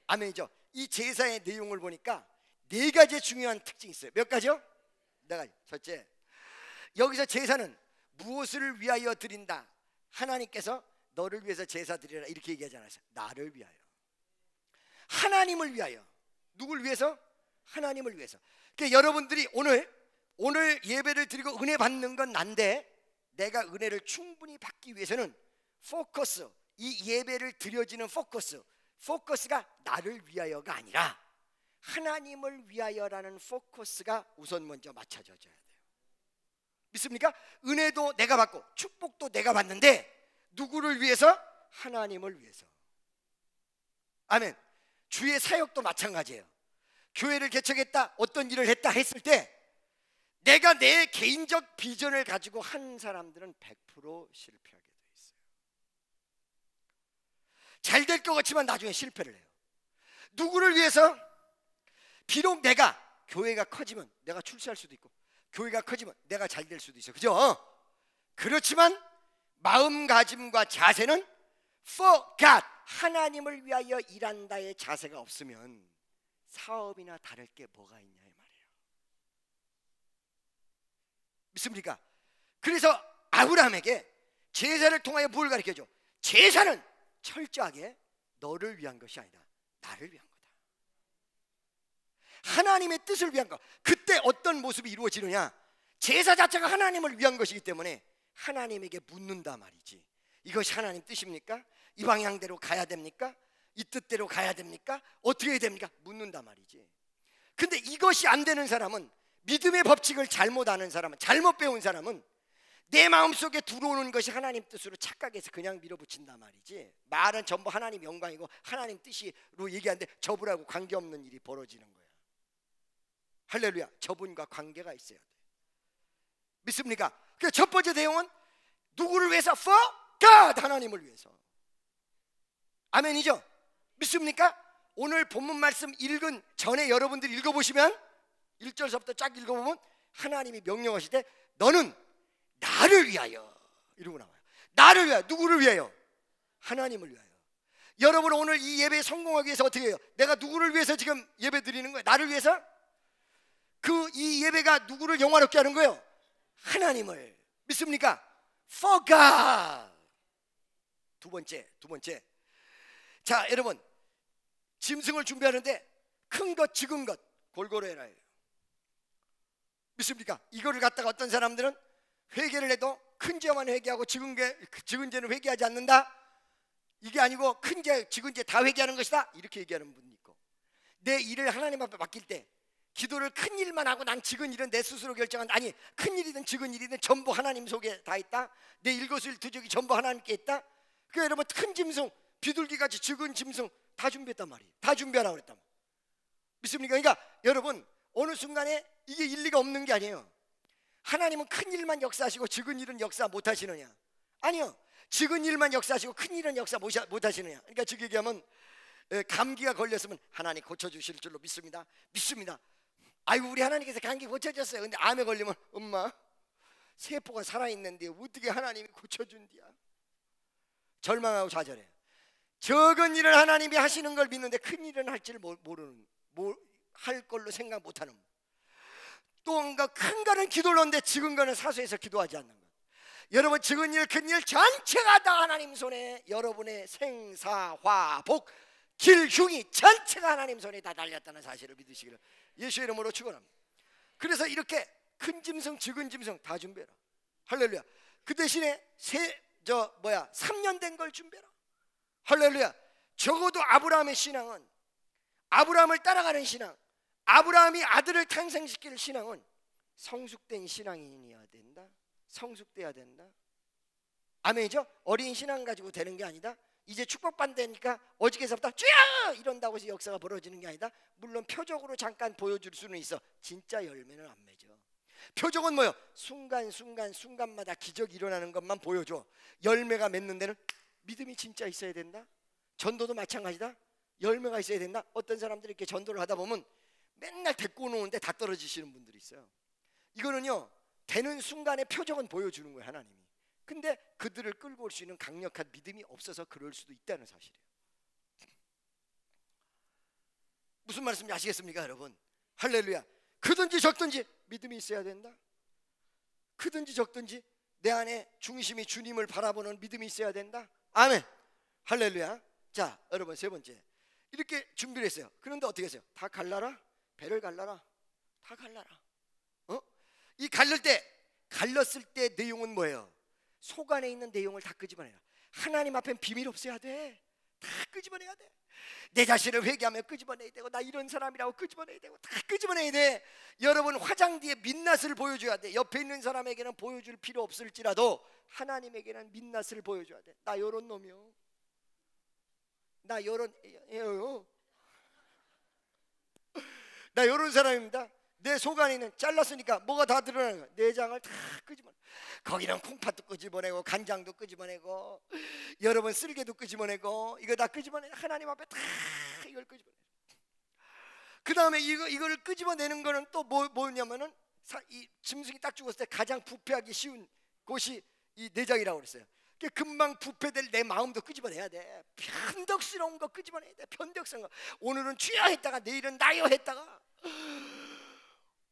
아멘이죠. 이 제사의 내용을 보니까 네 가지의 중요한 특징이 있어요. 몇 가지요? 네 가지. 첫째, 여기서 제사는 무엇을 위하여 드린다, 하나님께서 너를 위해서 제사 드리라 이렇게 얘기하지 않았어요. 나를 위하여, 하나님을 위하여. 누굴 위해서? 하나님을 위해서. 그러니까 여러분들이 오늘 예배를 드리고 은혜 받는 건 난데, 내가 은혜를 충분히 받기 위해서는 포커스, 이 예배를 드려지는 포커스가 나를 위하여가 아니라 하나님을 위하여라는 포커스가 우선 먼저 맞춰져야 돼요. 믿습니까? 은혜도 내가 받고 축복도 내가 받는데 누구를 위해서? 하나님을 위해서. 아멘. 주의 사역도 마찬가지예요. 교회를 개척했다, 어떤 일을 했다 했을 때 내가 내 개인적 비전을 가지고 한 사람들은 100% 실패하게 돼 있어요. 잘 될 것 같지만 나중에 실패를 해요. 누구를 위해서? 비록 내가 교회가 커지면 내가 출세할 수도 있고, 교회가 커지면 내가 잘 될 수도 있어, 그죠? 그렇지만 마음가짐과 자세는 for God, 하나님을 위하여 일한다의 자세가 없으면 사업이나 다를 게 뭐가 있냐 이 말이에요. 믿습니까? 그래서 아브라함에게 제사를 통하여 뭘 가르쳐줘? 제사는 철저하게 너를 위한 것이 아니다, 나를 위한 거다, 하나님의 뜻을 위한 것. 그때 어떤 모습이 이루어지느냐? 제사 자체가 하나님을 위한 것이기 때문에 하나님에게 묻는다 말이지. 이것이 하나님 뜻입니까? 이 방향대로 가야 됩니까? 이 뜻대로 가야 됩니까? 어떻게 해야 됩니까? 묻는다 말이지. 근데 이것이 안 되는 사람은, 믿음의 법칙을 잘못 아는 사람은, 잘못 배운 사람은 내 마음속에 들어오는 것이 하나님 뜻으로 착각해서 그냥 밀어붙인단 말이지. 말은 전부 하나님 영광이고 하나님 뜻으로 얘기하는데 저분하고 관계없는 일이 벌어지는 거야. 할렐루야. 저분과 관계가 있어야 돼. 믿습니까? 그 첫 번째 내용은 누구를 위해서? For God, 하나님을 위해서. 아멘이죠? 믿습니까? 오늘 본문 말씀 읽은 전에 여러분들이 읽어보시면 1절서부터 쫙 읽어보면 하나님이 명령하실 때 너는 나를 위하여 이러고 나와요. 나를 위하여. 누구를 위하여? 하나님을 위하여. 여러분 오늘 이 예배에 성공하기 위해서 어떻게 해요? 내가 누구를 위해서 지금 예배 드리는 거예요? 나를 위해서? 이 예배가 누구를 영화롭게 하는 거예요? 하나님을. 믿습니까? For God. 두 번째. 자, 여러분 짐승을 준비하는데 큰 것, 적은 것 골고루 해라. 믿습니까? 이거를 갖다가 어떤 사람들은 회개를 해도 큰 죄만 회개하고 적은 죄는 회개하지 않는다. 이게 아니고 큰 죄, 적은 죄 다 회개하는 것이다. 이렇게 얘기하는 분이 있고, 내 일을 하나님 앞에 맡길 때 기도를 큰 일만 하고 난 적은 일은 내 스스로 결정한다. 아니, 큰 일이든 적은 일이든 전부 하나님 속에 다 있다. 내 일거수일투족이 전부 하나님께 있다. 그러니까 여러분 큰 짐승, 비둘기같이 적은 짐승 다 준비했단 말이에요. 다 준비하라고 그랬단 말이에요. 믿습니까? 그러니까 여러분 어느 순간에 이게 일리가 없는 게 아니에요. 하나님은 큰 일만 역사하시고 적은 일은 역사 못 하시느냐? 아니요. 적은 일만 역사하시고 큰 일은 역사 못 하시느냐? 그러니까 즉 얘기하면 감기가 걸렸으면 하나님 고쳐주실 줄로 믿습니다. 아이고 우리 하나님께서 감기 고쳐줬어요. 근데 암에 걸리면 엄마 세포가 살아있는데 어떻게 하나님이 고쳐준디야? 절망하고 좌절해. 적은 일을 하나님이 하시는 걸 믿는데 큰 일은 할 줄 모르는, 할 걸로 생각 못하는. 또 큰 거는 기도를 하는데 적은 거는 사소해서 기도하지 않는 것. 여러분 적은 일, 큰 일 전체가 다 하나님 손에, 여러분의 생사화복 길흉이 전체가 하나님 손에 다 달렸다는 사실을 믿으시기를 예수의 이름으로 축원합니다. 그래서 이렇게 큰 짐승, 적은 짐승 다 준비해라. 할렐루야. 그 대신에 3년 된 걸 준비해라. 할렐루야. 적어도 아브라함의 신앙은, 아브라함을 따라가는 신앙, 아브라함이 아들을 탄생시킬 신앙은 성숙된 신앙인이어야 된다. 성숙돼야 된다. 아멘이죠? 어린 신앙 가지고 되는 게 아니다. 이제 축복받다니까 어저께서부터 주여 이런다고 해서 역사가 벌어지는 게 아니다. 물론 표적으로 잠깐 보여줄 수는 있어. 진짜 열매는 안 맺어. 표적은 뭐요? 순간마다 기적이 일어나는 것만 보여줘. 열매가 맺는 데는 믿음이 진짜 있어야 된다. 전도도 마찬가지다. 열매가 있어야 된다. 어떤 사람들이 이렇게 전도를 하다 보면 맨날 데리고 오는데 다 떨어지시는 분들이 있어요. 이거는요, 되는 순간에 표적은 보여주는 거예요, 하나님이. 근데 그들을 끌고 올 수 있는 강력한 믿음이 없어서 그럴 수도 있다는 사실이에요. 무슨 말씀인지 아시겠습니까, 여러분? 할렐루야. 크든지 적든지 믿음이 있어야 된다. 크든지 적든지 내 안에 중심이 주님을 바라보는 믿음이 있어야 된다. 아멘. 할렐루야. 자, 여러분, 세 번째, 이렇게 준비를 했어요. 그런데 어떻게 했어요? 다 갈라라. 배를 갈라라. 다 갈라라. 이 갈렸을 때 내용은 뭐예요? 속 안에 있는 내용을 다 끄집어내라. 하나님 앞엔 비밀 없어야 돼. 다 끄집어내야 돼. 내 자신을 회개하며 끄집어내야 되고, 나 이런 사람이라고 끄집어내야 되고, 다 끄집어내야 돼. 여러분, 화장 뒤에 민낯을 보여줘야 돼. 옆에 있는 사람에게는 보여줄 필요 없을지라도 하나님에게는 민낯을 보여줘야 돼. 나 요런 놈이요. 나 요런 사람입니다. 내 속 안에 있는, 잘랐으니까 뭐가 다 드러나는 거야. 내장을 다 끄집어내. 거기는 콩팥도 끄집어내고 간장도 끄집어내고 여러분 쓸개도 끄집어내고 이거 다 끄집어내. 하나님 앞에 다 이걸 끄집어내. 그 다음에 이거를 끄집어내는 거는 또 뭐냐면은 이 짐승이 딱 죽었을 때 가장 부패하기 쉬운 곳이 이 내장이라고 그랬어요. 금방 부패될 내 마음도 끄집어내야 돼. 변덕스러운 거 끄집어내야 돼. 변덕스러운 거. 오늘은 주여 했다가 내일은 나여 했다가,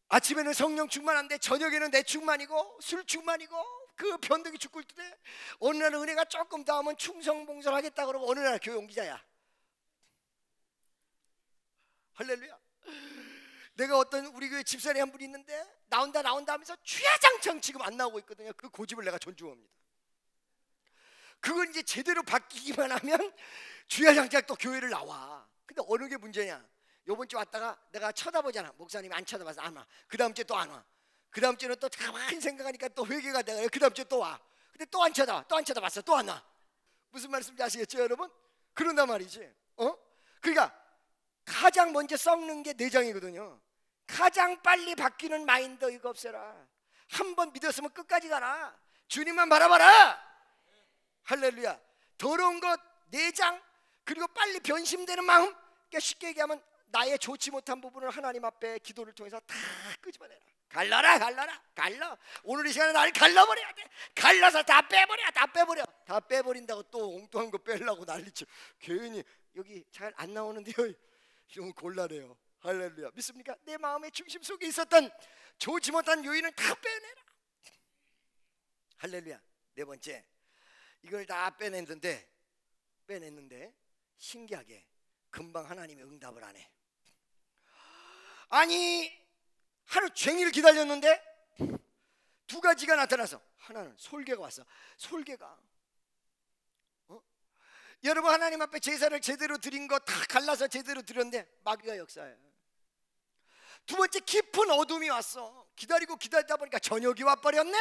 아침에는 성령 충만한데 저녁에는 내 충만이고 술 충만이고, 그 변덕이 죽을 때 어느 날은 은혜가 조금 더 하면 충성봉설하겠다 그러고 어느 날 교회 옮기자야. 할렐루야. 내가 어떤 우리 교회 집사람이 한 분이 있는데 나온다 하면서 주야장창 지금 안 나오고 있거든요. 그 고집을 내가 존중합니다. 그건 이제 제대로 바뀌기만 하면 주야장창 또 교회를 나와. 근데 어느 게 문제냐? 요번 주 왔다가 내가 쳐다보잖아. 목사님이 안 쳐다봐서 안 와. 그 다음 주에 또 안 와. 그 다음 주에는 또 가만히 생각하니까 또 회개가 되고, 그 다음 주에 또 와. 근데 또 안 쳐다봤어. 또 안 와. 무슨 말씀인지 아시겠죠, 여러분? 그런단 말이지. 그러니까 가장 먼저 썩는 게 내장이거든요. 가장 빨리 바뀌는 마인드 이거 없애라. 한번 믿었으면 끝까지 가라. 주님만 바라봐라. 할렐루야. 더러운 것, 내장, 그리고 빨리 변심되는 마음. 그러니까 쉽게 얘기하면 나의 좋지 못한 부분을 하나님 앞에 기도를 통해서 다 끄집어내라. 갈라. 오늘 이 시간에 나를 갈라버려야 돼. 갈라서 다 빼버려. 다 빼버린다고 또 엉뚱한 거 빼려고 난리쳐. 괜히 여기 잘 안 나오는데요. 좀 곤란해요. 할렐루야. 믿습니까? 내 마음의 중심 속에 있었던 좋지 못한 요인은 다 빼내라. 할렐루야. 네 번째, 이걸 다 빼냈는데 신기하게 금방 하나님이 응답을 안 해. 아니, 하루 종일 기다렸는데 두 가지가 나타나서, 하나는 솔개가 왔어. 솔개가 여러분, 하나님 앞에 제사를 제대로 드린 거 다 갈라서 제대로 드렸는데 마귀가 역사해. 두 번째, 깊은 어둠이 왔어. 기다리다 보니까 저녁이 와버렸네.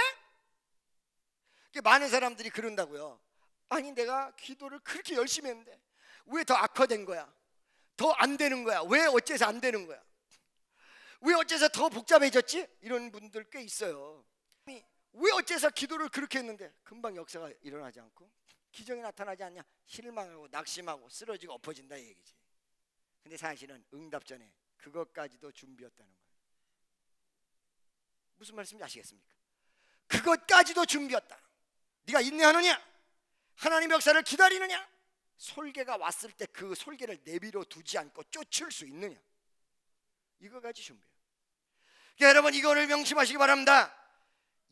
많은 사람들이 그런다고요. 아니, 내가 기도를 그렇게 열심히 했는데 왜 더 악화된 거야? 더 안 되는 거야? 왜 어째서 안 되는 거야? 왜 어째서 더 복잡해졌지? 이런 분들 꽤 있어요. 왜 어째서 기도를 그렇게 했는데 금방 역사가 일어나지 않고 기적이 나타나지 않냐? 실망하고 낙심하고 쓰러지고 엎어진다 이 얘기지. 근데 사실은 응답 전에 그것까지도 준비였다는 거예요. 무슨 말씀인지 아시겠습니까? 그것까지도 준비였다. 네가 인내하느냐? 하나님 역사를 기다리느냐? 솔개가 왔을 때 그 솔개를 내비로 두지 않고 쫓을 수 있느냐? 이거까지 준비해요. 그러니까 여러분, 이거를 명심하시기 바랍니다.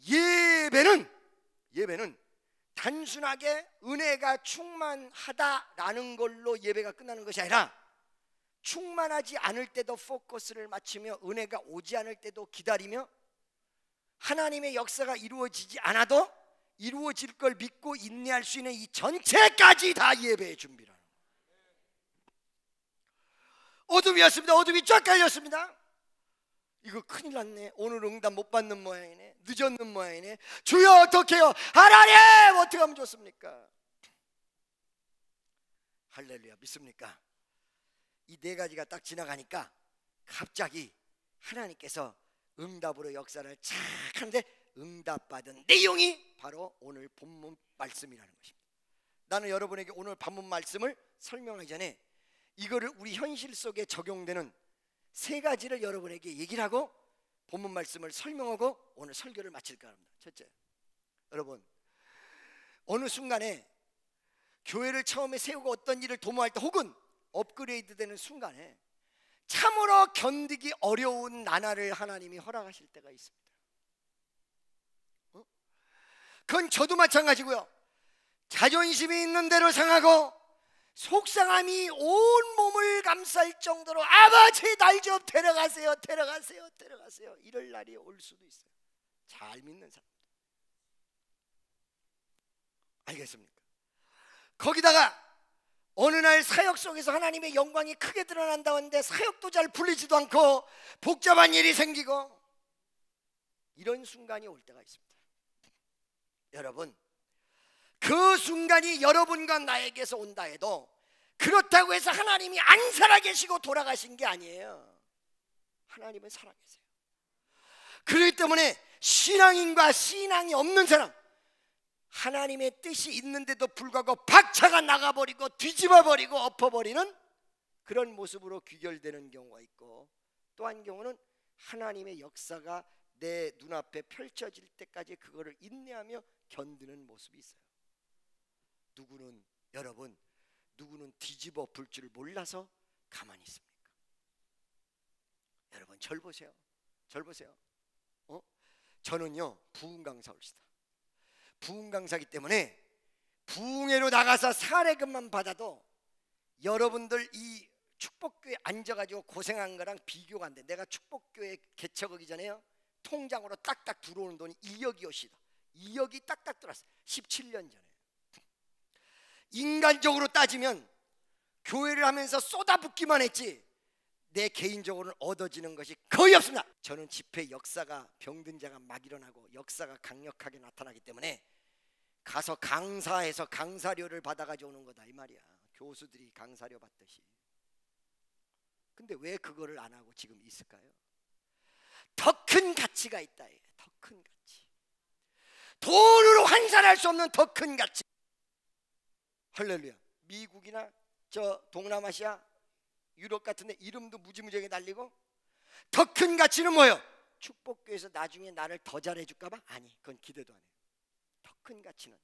예배는 단순하게 은혜가 충만하다라는 걸로 예배가 끝나는 것이 아니라, 충만하지 않을 때도 포커스를 맞추며 은혜가 오지 않을 때도 기다리며, 하나님의 역사가 이루어지지 않아도 이루어질 걸 믿고 인내할 수 있는 이 전체까지 다 예배의 준비라는 거예요. 어둠이었습니다. 어둠이 쫙 깔렸습니다. 이거 큰일 났네. 오늘 응답 못 받는 모양이네. 늦었는 모양이네. 주여 어떡해요? 하나님 어떻게 하면 좋습니까? 할렐루야. 믿습니까? 이 네 가지가 딱 지나가니까 갑자기 하나님께서 응답으로 역사를 착 하는데 응답받은 내용이 바로 오늘 본문 말씀이라는 것입니다. 나는 여러분에게 오늘 본문 말씀을 설명하기 전에 이거를 우리 현실 속에 적용되는 세 가지를 여러분에게 얘기를 하고 본문 말씀을 설명하고 오늘 설교를 마칠까 합니다. 첫째, 여러분 어느 순간에 교회를 처음에 세우고 어떤 일을 도모할 때 혹은 업그레이드 되는 순간에 참으로 견디기 어려운 나날을 하나님이 허락하실 때가 있습니다. 그건 저도 마찬가지고요. 자존심이 있는 대로 상하고 속상함이 온 몸을 감쌀 정도로 아버지 날 좀 데려가세요, 데려가세요, 데려가세요 이럴 날이 올 수도 있어요. 잘 믿는 사람. 알겠습니까? 거기다가 어느 날 사역 속에서 하나님의 영광이 크게 드러난다고 하는데 사역도 잘 풀리지도 않고 복잡한 일이 생기고 이런 순간이 올 때가 있습니다. 여러분 그 순간이 여러분과 나에게서 온다 해도 그렇다고 해서 하나님이 안 살아계시고 돌아가신 게 아니에요. 하나님은 살아계세요. 그렇기 때문에 신앙인과 신앙이 없는 사람, 하나님의 뜻이 있는데도 불구하고 박차가 나가버리고 뒤집어버리고 엎어버리는 그런 모습으로 귀결되는 경우가 있고, 또 한 경우는 하나님의 역사가 내 눈앞에 펼쳐질 때까지 그거를 인내하며 견디는 모습이 있어요. 누구는 여러분 누구는 뒤집어 볼 줄 몰라서 가만히 있습니까? 여러분 절 보세요. 절 보세요. 저는요 부흥 강사 올시다. 부흥 강사기 때문에 부흥회로 나가서 사례금만 받아도 여러분들 이 축복교회 앉아가지고 고생한 거랑 비교가 안 돼. 내가 축복교회 개척하기 전에요 통장으로 딱딱 들어오는 돈이 2억이었시다. 2억이 딱딱 들어왔어. 17년 전에. 인간적으로 따지면 교회를 하면서 쏟아붓기만 했지 내 개인적으로는 얻어지는 것이 거의 없습니다. 저는 집회 역사가 병든 자가 막 일어나고 역사가 강력하게 나타나기 때문에 가서 강사해서 강사료를 받아가지고 오는 거다 이 말이야. 교수들이 강사료 받듯이. 근데 왜 그거를 안 하고 지금 있을까요? 더 큰 가치가 있다. 더 큰 가치. 돈으로 환산할 수 없는 더 큰 가치. 할렐루야. 미국이나 저 동남아시아 유럽 같은데 이름도 무지무지하게 날리고 더 큰 가치는 뭐예요? 축복교회에서 나중에 나를 더 잘해줄까봐? 아니, 그건 기대도 안 해요. 더 큰 가치는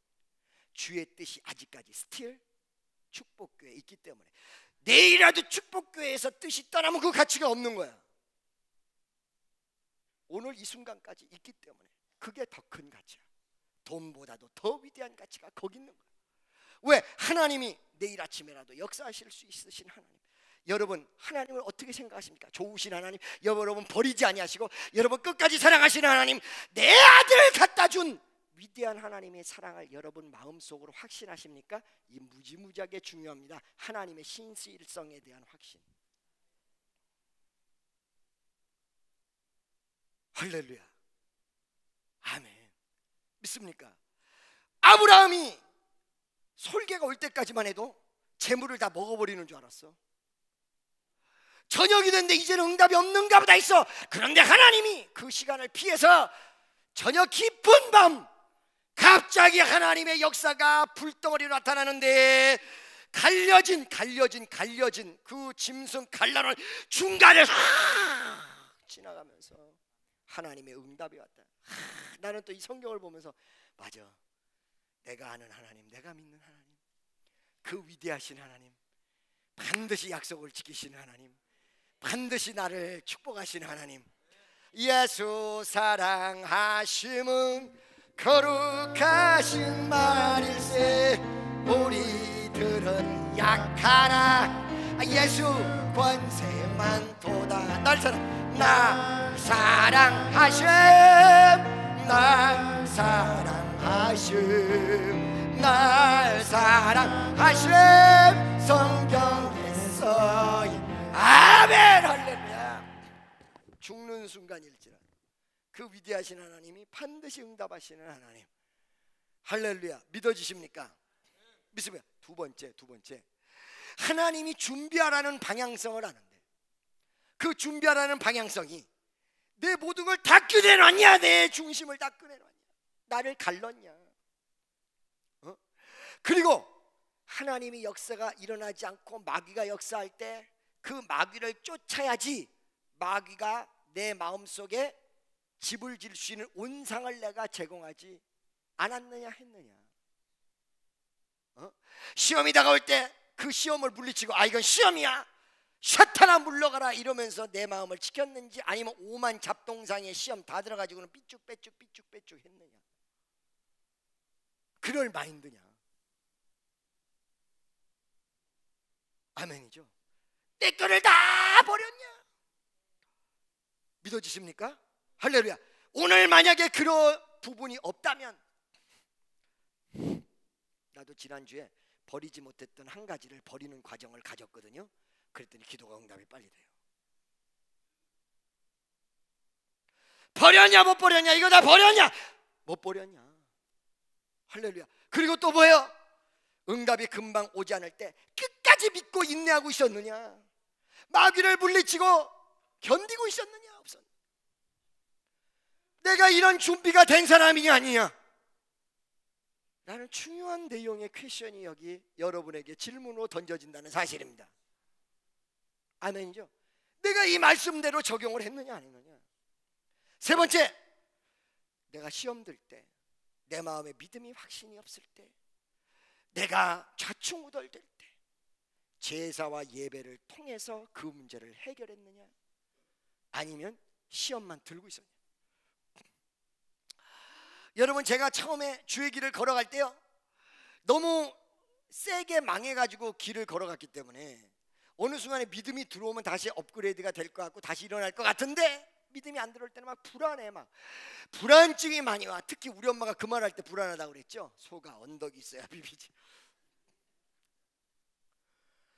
주의 뜻이 아직까지 스틸 축복교회에 있기 때문에 내일이라도 축복교회에서 뜻이 떠나면 그 가치가 없는 거야. 오늘 이 순간까지 있기 때문에 그게 더 큰 가치야. 돈보다도 더 위대한 가치가 거기 있는 거야. 왜? 하나님이 내일 아침에라도 역사하실 수 있으신 하나님. 여러분 하나님을 어떻게 생각하십니까? 좋으신 하나님, 여러분 버리지 아니하시고 여러분 끝까지 사랑하시는 하나님, 내 아들을 갖다 준 위대한 하나님의 사랑을 여러분 마음속으로 확신하십니까? 이 무지무지하게 중요합니다. 하나님의 신실성에 대한 확신. 할렐루야. 아멘. 믿습니까? 아브라함이 솔개가 올 때까지만 해도 재물을 다 먹어버리는 줄 알았어. 저녁이 됐는데 이제는 응답이 없는가 보다 했어. 그런데 하나님이 그 시간을 피해서 저녁 깊은 밤 갑자기 하나님의 역사가 불덩어리로 나타나는데 갈려진 그 짐승 갈라놓은 중간에 지나가면서 하나님의 응답이 왔다. 나는 또 이 성경을 보면서 맞아, 내가 아는 하나님, 내가 믿는 하나님, 그 위대하신 하나님, 반드시 약속을 지키시는 하나님, 반드시 나를 축복하시는 하나님, 예수 사랑하심은 거룩하신 말일세. 우리들은 약하나 예수 권세만 도다. 날 사랑하심, 날 사랑하심, 날 사랑하심. 성경에 써있. 아멘. 할렐루야. 죽는 어느 순간일지라도 그 위대하신 하나님이 반드시 응답하시는 하나님. 할렐루야. 믿어지십니까? 믿으면 두 번째 하나님이 준비하라는 방향성을 아는데, 그 준비하라는 방향성이 내 모든 걸 다 꺼내놨냐? 내 중심을 다 꺼내놨냐? 나를 갈랐냐? 그리고 하나님이 역사가 일어나지 않고 마귀가 역사할 때 그 마귀를 쫓아야지 마귀가 내 마음속에 집을 질 수 있는 온상을 내가 제공하지 않았느냐 했느냐. 시험이 다가올 때 그 시험을 물리치고 아 이건 시험이야, 사탄아 물러가라 이러면서 내 마음을 지켰는지, 아니면 오만 잡동상에 시험 다 들어가지고는 삐쭉빼쭉 했느냐. 그럴 마인드냐. 아멘이죠. 내 거를 다 버렸냐. 믿어지십니까? 할렐루야. 오늘 만약에 그런 부분이 없다면, 나도 지난주에 버리지 못했던 한 가지를 버리는 과정을 가졌거든요. 그랬더니 기도가 응답이 빨리 돼요. 버렸냐 못 버렸냐? 이거 다 버렸냐 못 버렸냐? 할렐루야. 그리고 또 뭐예요? 응답이 금방 오지 않을 때 끝까지 믿고 인내하고 있었느냐? 마귀를 물리치고 견디고 있었느냐? 없었느냐? 내가 이런 준비가 된 사람이 아니냐? 라는 중요한 내용의 퀘션이 여기 여러분에게 질문으로 던져진다는 사실입니다. 아멘이죠? 내가 이 말씀대로 적용을 했느냐 안 했느냐. 세 번째, 내가 시험 들 때, 내 마음에 믿음이 확신이 없을 때, 내가 좌충우돌될 때 제사와 예배를 통해서 그 문제를 해결했느냐, 아니면 시험만 들고 있었냐. 여러분, 제가 처음에 주의 길을 걸어갈 때요, 너무 세게 망해가지고 길을 걸어갔기 때문에 어느 순간에 믿음이 들어오면 다시 업그레이드가 될 것 같고 다시 일어날 것 같은데, 믿음이 안 들어올 때는 막 불안해. 막 불안증이 많이 와. 특히 우리 엄마가 그 말할 때 불안하다고 그랬죠. 소가 언덕이 있어야 비비지.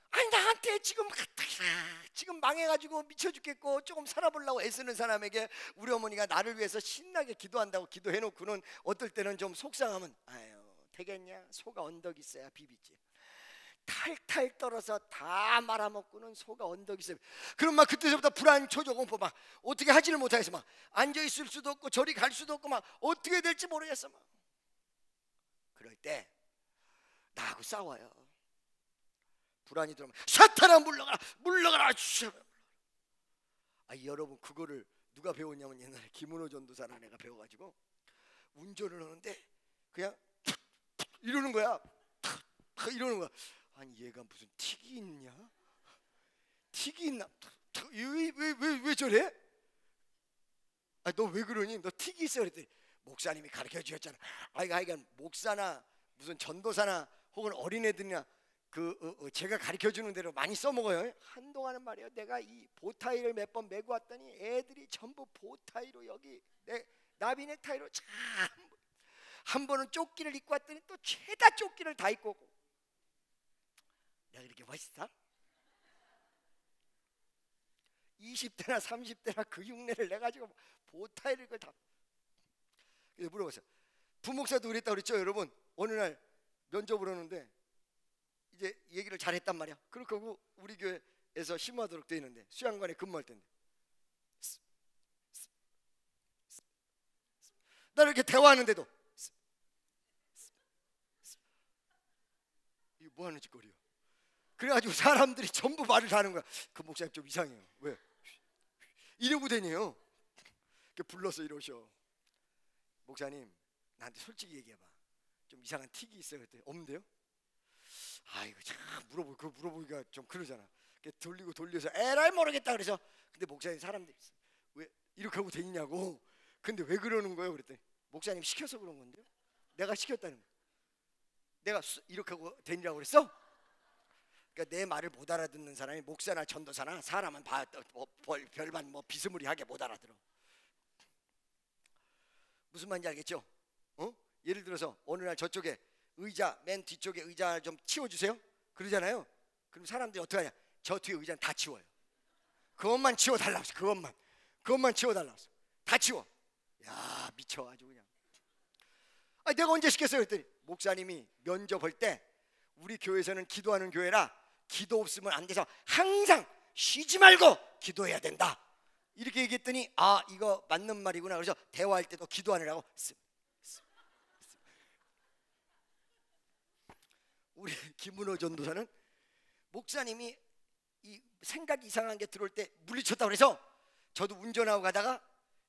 아니 나한테 지금 망해가지고 미쳐 죽겠고 조금 살아보려고 애쓰는 사람에게 우리 어머니가 나를 위해서 신나게 기도한다고 기도해놓고는 어떨 때는 좀 속상하면 아유 되겠냐, 소가 언덕이 있어야 비비지. 탈탈 떨어서 다 말아먹고는 소가 언덕이 있어야. 그럼 막 그때서부터 불안 초조공포, 막 어떻게 하지를 못하겠어. 막 앉아있을 수도 없고 저리 갈 수도 없고 막 어떻게 될지 모르겠어. 막 그럴 때 나하고 싸워요. 불안이 들어오면 사탄아 물러가라. 여러분, 그거를 누가 배웠냐면 옛날에 김은호 전도사라는 애가 배워가지고 운전을 하는데 그냥 이러는 거야. 이러는 거야. 아니 얘가 무슨 틱이 있냐? 틱이 있나? 왜 저래? 너 왜 그러니? 너 틱이 있어. 그랬더니 목사님이 가르쳐 주셨잖아. 그러니까 목사나 무슨 전도사나 혹은 어린애들이나 제가 가르쳐 주는 대로 많이 써먹어요. 한동안은 말이에요, 내가 이 보타이를 몇 번 메고 왔더니 애들이 전부 보타이로 여기 나비 넥타이로 참 한 번은 조끼를 입고 왔더니 또 죄다 조끼를 다 입고 오고. 내가 그렇게 멋있어? 20대나 30대나 그 흉내를 내가지고 보타이를 그걸 다. 그래서 물어봤어요. 부목사도 그랬다고 그랬죠 여러분. 어느 날 면접을 하는데 이제 얘기를 잘했단 말이야. 그렇고 우리 교회에서 심호하도록 돼 있는데 수양관에 근무할 텐데 나를 이렇게 대화하는데도 이거 뭐 하는 짓거리야. 그래가지고 사람들이 전부 말을 다 하는 거야. 그 목사님 좀 이상해요. 왜? 이러고 다녀요. 불러서 이러셔. 목사님 나한테 솔직히 얘기해봐. 좀 이상한 틱이 있어요. 그랬더니 없는데요? 이거 참 물어보기가 좀 그러잖아. 돌려서 에라이 모르겠다 그래서. 근데 목사님 사람들이 왜 이렇게 하고 다니냐고. 근데 왜 그러는 거예요? 그랬더니 목사님 시켜서 그런 건데요. 내가 시켰다는 거야. 내가 이렇게 하고 다니라고 그랬어? 그러니까 내 말을 못 알아듣는 사람이 목사나 전도사나 사람은 별반 비스무리하게 못 알아들어. 무슨 말인지 알겠죠? 예를 들어서 어느 날 저쪽에 의자 맨 뒤쪽에 의자 좀 치워주세요 그러잖아요. 그럼 사람들이 어떻게 하냐? 저 뒤에 의자는 다 치워요. 그것만 치워달라고. 그것만 치워달라 했어. 다 치워. 야, 미쳐 아주 그냥. 아니, 내가 언제 시켰어요? 그랬더니 목사님이 면접할 때 우리 교회에서는 기도하는 교회라 기도 없으면 안 돼서 항상 쉬지 말고 기도해야 된다, 이렇게 얘기했더니 아, 이거 맞는 말이구나. 그래서 대화할 때도 기도하느라고 우리 김문호 전도사는 목사님이 이 생각이 이상한 게 들어올 때 물리쳤다고 그래서 저도 운전하고 가다가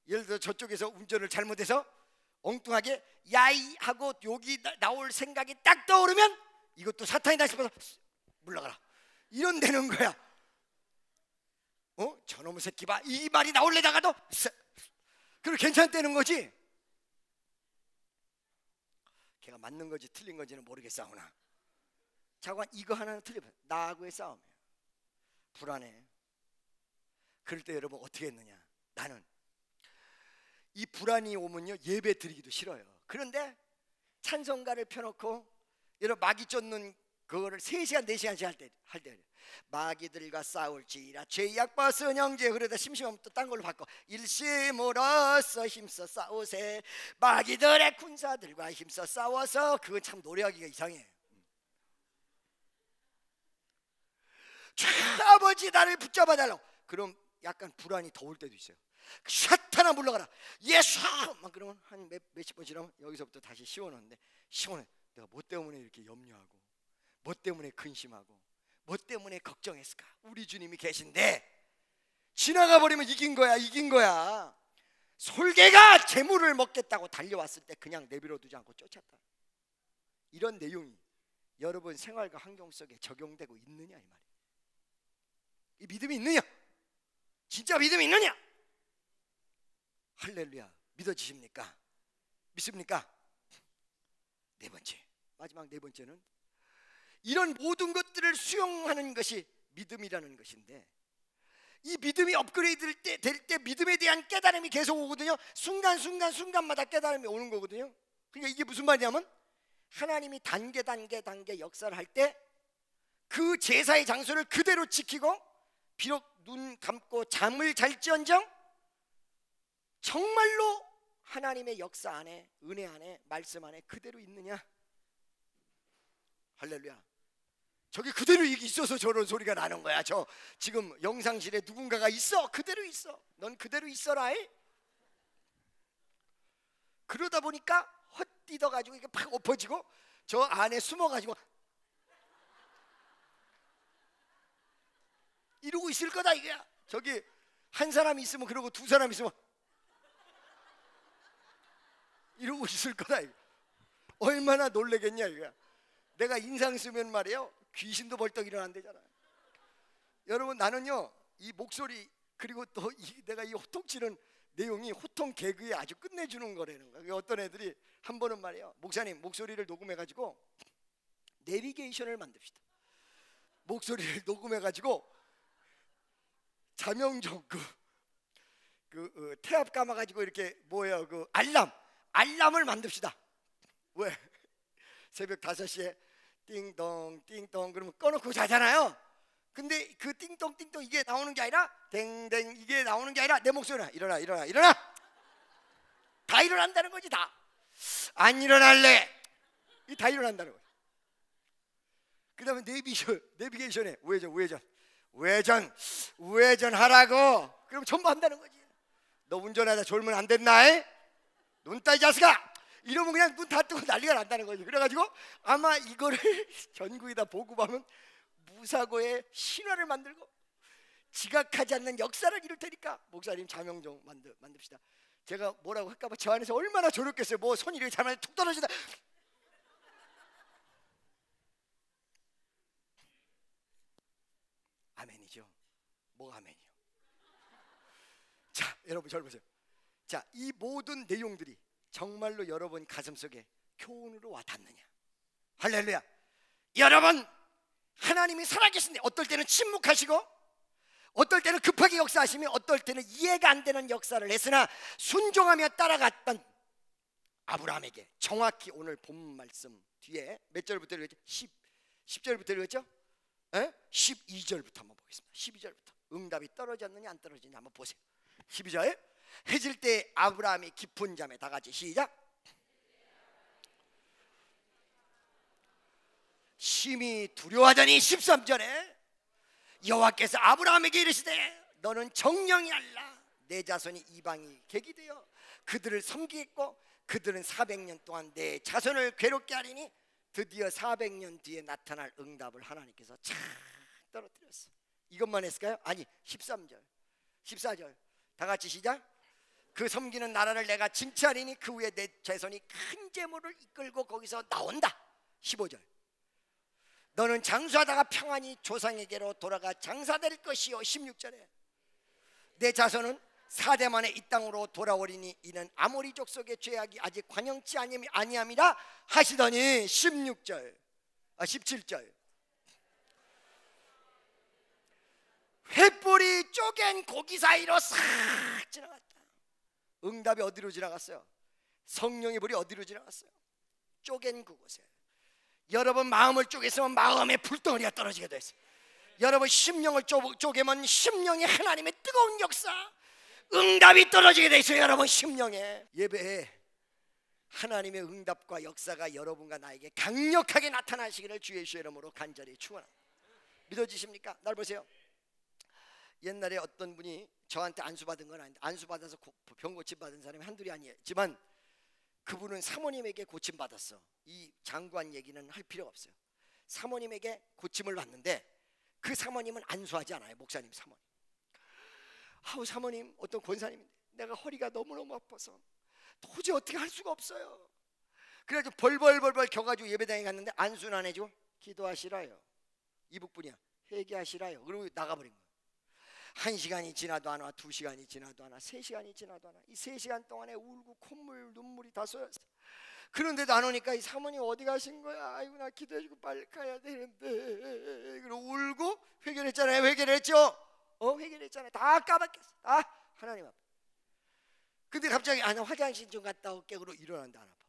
예를 들어 저쪽에서 운전을 잘못해서 엉뚱하게 야이 하고 욕이 나올 생각이 딱 떠오르면 이것도 사탄이다 싶어서 물러가라, 이런 되는 거야. 저놈의 새끼 봐, 이 말이 나올래다가도 그리고 괜찮다는 거지. 걔가 맞는 건지 틀린 건지는 모르겠사오나 자관 이거 하나는 틀리면 나하고의 싸움이에요. 불안해. 그럴 때 여러분 어떻게 했느냐. 나는 이 불안이 오면요 예배 드리기도 싫어요. 그런데 찬송가를 펴놓고 여러분 마귀 쫓는 그거를 3시간 4시간씩 할 때 마귀들과 싸울지라 죄악 벗은 형제, 그러다 심심하면 또 딴 걸로 바꿔 일심으로써 힘써 싸우세 마귀들의 군사들과 힘써 싸워서. 그건 참 노래하기가 이상해. 아버지 나를 붙잡아 달라고. 그럼 약간 불안이 더 올 때도 있어요. 샷하나 물러가라 예수 막 그러면 한 몇십 번 지나면 여기서부터 다시 시원한데 시원해. 내가 뭐 때문에 이렇게 염려하고 뭐 때문에 근심하고 뭐 때문에 걱정했을까. 우리 주님이 계신데 지나가 버리면 이긴 거야. 이긴 거야. 솔개가 재물을 먹겠다고 달려왔을 때 그냥 내버려 두지 않고 쫓았다. 이런 내용이 여러분 생활과 환경 속에 적용되고 있느냐 이 말이에요. 이 믿음이 있느냐? 진짜 믿음이 있느냐? 할렐루야. 믿어지십니까? 믿습니까? 네 번째, 마지막 네 번째는 이런 모든 것들을 수용하는 것이 믿음이라는 것인데, 이 믿음이 업그레이드 될 때 믿음에 대한 깨달음이 계속 오거든요. 순간마다 깨달음이 오는 거거든요. 그러니까 이게 무슨 말이냐면 하나님이 단계 역사를 할 때 그 제사의 장소를 그대로 지키고 비록 눈 감고 잠을 잘지언정 정말로 하나님의 역사 안에, 은혜 안에, 말씀 안에 그대로 있느냐. 할렐루야. 저기 그대로 있어서 저런 소리가 나는 거야. 저 지금 영상실에 누군가가 있어. 그대로 있어. 넌 그대로 있어라. 그러다 보니까 헛디뎌가지고 이게 팍 엎어지고 저 안에 숨어가지고 이러고 있을 거다 이거야. 저기 한 사람이 있으면 그러고 두 사람이 있으면 이러고 있을 거다 이거. 얼마나 놀래겠냐 이거야. 내가 인상 쓰면 말이에요 귀신도 벌떡 일어난대잖아. 여러분 나는요 이 목소리 그리고 또 내가 이 호통치는 내용이 호통 개그에 아주 끝내주는 거라는 거야. 어떤 애들이 한 번은 말이에요 목사님 목소리를 녹음해가지고 내비게이션을 만듭시다. 목소리를 녹음해가지고 자명종 그 태압 감아가지고 이렇게 뭐예요 그 알람을 만듭시다. 왜? 새벽 5시에 띵동 띵동 그러면 꺼놓고 자잖아요. 근데 그 띵동 띵동 이게 나오는 게 아니라 댕댕 이게 나오는 게 아니라 내 목소리나 일어나 다 일어난다는 거지. 다 안 일어날래 이 다 일어난다는 거야. 그 다음에 내비게이션에 우회전 하라고. 그럼 전부 한다는 거지. 너 운전하다 졸면 안 됐나? 눈 따 이 자식아. 이러면 그냥 눈 다 뜨고 난리가 난다는 거지. 그래가지고 아마 이거를 전국에다 보급하면 무사고의 신화를 만들고 지각하지 않는 역사를 이룰 테니까 목사님 자명종 만듭시다. 제가 뭐라고 할까봐 저 안에서 얼마나 조렸겠어요. 뭐 손이 이렇게 잘못 툭 떨어지다. 아멘이죠. 뭐가 아멘이요? 자, 여러분 잘 보세요. 자, 이 모든 내용들이 정말로 여러분 가슴속에 교훈으로 와닿느냐? 할렐루야. 여러분 하나님이 살아계신데 어떨 때는 침묵하시고 어떨 때는 급하게 역사하시며 어떨 때는 이해가 안 되는 역사를 했으나 순종하며 따라갔던 아브라함에게 정확히 오늘 본 말씀 뒤에 몇 절부터 읽었죠? 10절부터 읽었죠? 12절부터 한번 보겠습니다. 12절부터 응답이 떨어졌느냐 안 떨어지느냐 한번 보세요. 12절. 해질 때 아브라함이 깊은 잠에, 다 같이 시작. 심히 두려워하더니 13절에 여호와께서 아브라함에게 이르시되 너는 정령이 알라. 내 자손이 이방이 객이 되어 그들을 섬기겠고 그들은 400년 동안 내 자손을 괴롭게 하리니 드디어 400년 뒤에 나타날 응답을 하나님께서 착 떨어뜨렸어. 이것만 했을까요? 아니, 13절 14절 다 같이 시작. 그 섬기는 나라를 내가 징치하리니 그 후에 내 자손이 큰 재물을 이끌고 거기서 나온다. 15절 너는 장수하다가 평안히 조상에게로 돌아가 장사될 것이요. 16절에 내 자손은 4대 만에 이 땅으로 돌아오리니 이는 아모리 족속의 죄악이 아직 관영치 아니함이라 하시더니 17절 횃불이 쪼갠 고기 사이로 싹 지나갔다. 응답이 어디로 지나갔어요? 성령의 불이 어디로 지나갔어요? 쪼갠 그곳에. 여러분 마음을 쪼개서면 마음에 불덩어리가 떨어지게 됐어요. 여러분 심령을 쪼개면 심령에 하나님의 뜨거운 역사, 응답이 떨어지게 돼 있어요. 여러분 심령에. 예배에 하나님의 응답과 역사가 여러분과 나에게 강력하게 나타나시기를 주의 이름으로 간절히 축원합니다. 믿어지십니까? 날 보세요. 옛날에 어떤 분이 저한테 안수받은 건 아닌데, 안수받아서 병 고침받은 사람이 한둘이 아니지만 그분은 사모님에게 고침받았어. 이 장구한 얘기는 할 필요가 없어요. 사모님에게 고침을 받는데 그 사모님은 안수하지 않아요. 목사님 사모님. 아우 사모님, 어떤 권사님인데 내가 허리가 너무너무 아파서 도저히 어떻게 할 수가 없어요. 그래가지고 벌벌 겨가지고 예배당에 갔는데 안수는 안 해줘. 기도하시라요. 이북분이야. 회개하시라요. 그리고 나가버린 거예요. 1시간이 지나도 안 와, 2시간이 지나도 안 와, 3시간이 지나도 안 와. 이 3시간 동안에 울고 콧물 눈물이 다 쏟았어. 그런데도 안 오니까 이 사모님 어디 가신 거야? 아이고 나 기도해주고 빨리 가야 되는데. 그리고 울고 회개했잖아요. 회개했죠? 회개했잖아요. 다 까맣겠어. 다 하나님 앞에. 근데 갑자기 나 화장실 좀 갔다 올게. 그러고 일어난다. 안 아파.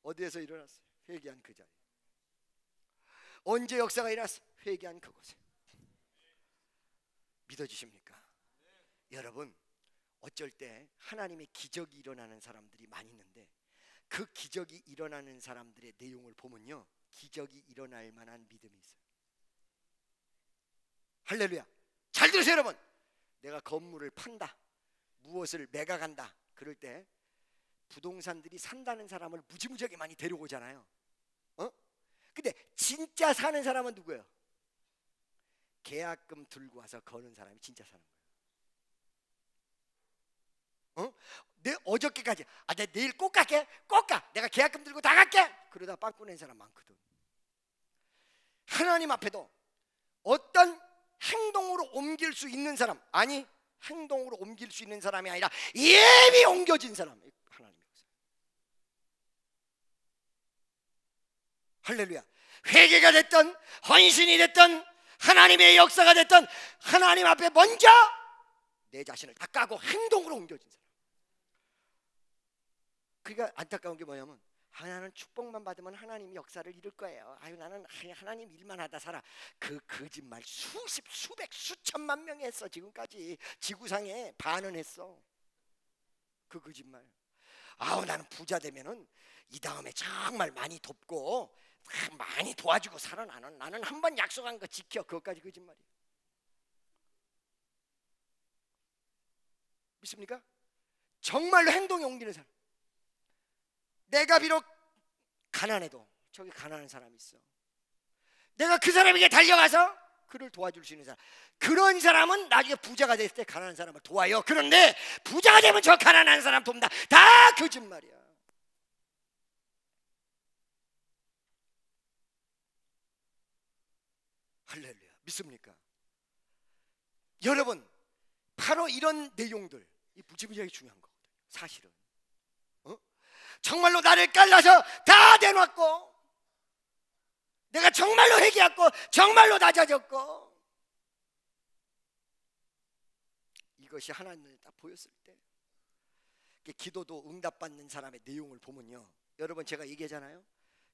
어디에서 일어났어요? 회개한 그 자리. 언제 역사가 일어났어? 회개한 그곳에. 믿어지십니까? 여러분, 어쩔 때 하나님의 기적이 일어나는 사람들이 많이 있는데 그 기적이 일어나는 사람들의 내용을 보면요, 기적이 일어날 만한 믿음이 있어요. 할렐루야. 잘 들으세요 여러분. 내가 건물을 판다, 무엇을 매각한다, 그럴 때 부동산들이 산다는 사람을 무지무지하게 많이 데려오잖아요. 근데 진짜 사는 사람은 누구예요? 계약금 들고 와서 거는 사람이 진짜 사는 거예요. 내 어저께까지 내 내일 꼭 갈게, 꼭 가, 내가 계약금 들고 다 갈게, 그러다 빵꾸 낸 사람 많거든. 하나님 앞에도 어떤 행동으로 옮길 수 있는 사람, 아니 행동으로 옮길 수 있는 사람이 아니라 예비 옮겨진 사람, 하나님. 할렐루야. 회개가 됐던 헌신이 됐던 하나님의 역사가 됐던 하나님 앞에 먼저 내 자신을 다 까고 행동으로 옮겨진 사람. 그러니까 안타까운 게 뭐냐면 나는 축복만 받으면 하나님이 역사를 이룰 거예요. 나는 하나님 일만 하다 살아. 그 거짓말 수십, 수백, 수천만 명이 했어. 지금까지 지구상에 반은 했어. 그 거짓말. 나는 부자 되면은 이 다음에 정말 많이 돕고 많이 도와주고 살아. 나는 한 번 약속한 거 지켜. 그것까지 거짓말이야. 믿습니까? 정말로 행동에 옮기는 사람. 내가 비록 가난해도 저기 가난한 사람이 있어. 내가 그 사람에게 달려가서 그를 도와줄 수 있는 사람. 그런 사람은 나중에 부자가 됐을 때 가난한 사람을 도와요. 그런데 부자가 되면 저 가난한 사람 돕는다. 다 거짓말이야. 할렐루야. 믿습니까? 여러분, 바로 이런 내용들, 이 무지무지하게 중요한 거거든요. 사실은 정말로 나를 깔라서 다 내놓았고, 내가 정말로 회개했고, 정말로 낮아졌고, 이것이 하나님에 딱 보였을 때, 기도도 응답받는 사람의 내용을 보면요, 여러분 제가 얘기하잖아요.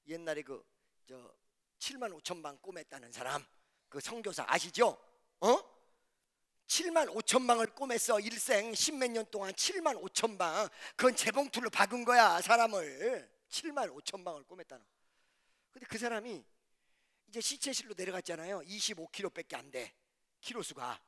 옛날에 7만 5천 방 꼬맸다는 사람, 그 선교사 아시죠? 7만 5천 방을 꼬맸어. 일생 10몇 년 동안 7만 5천 방. 그건 재봉틀로 박은 거야. 사람을 7만 5천 방을 꼬맸다는. 근데 그 사람이 이제 시체실로 내려갔잖아요. 25kg밖에 안 돼, 키로수가.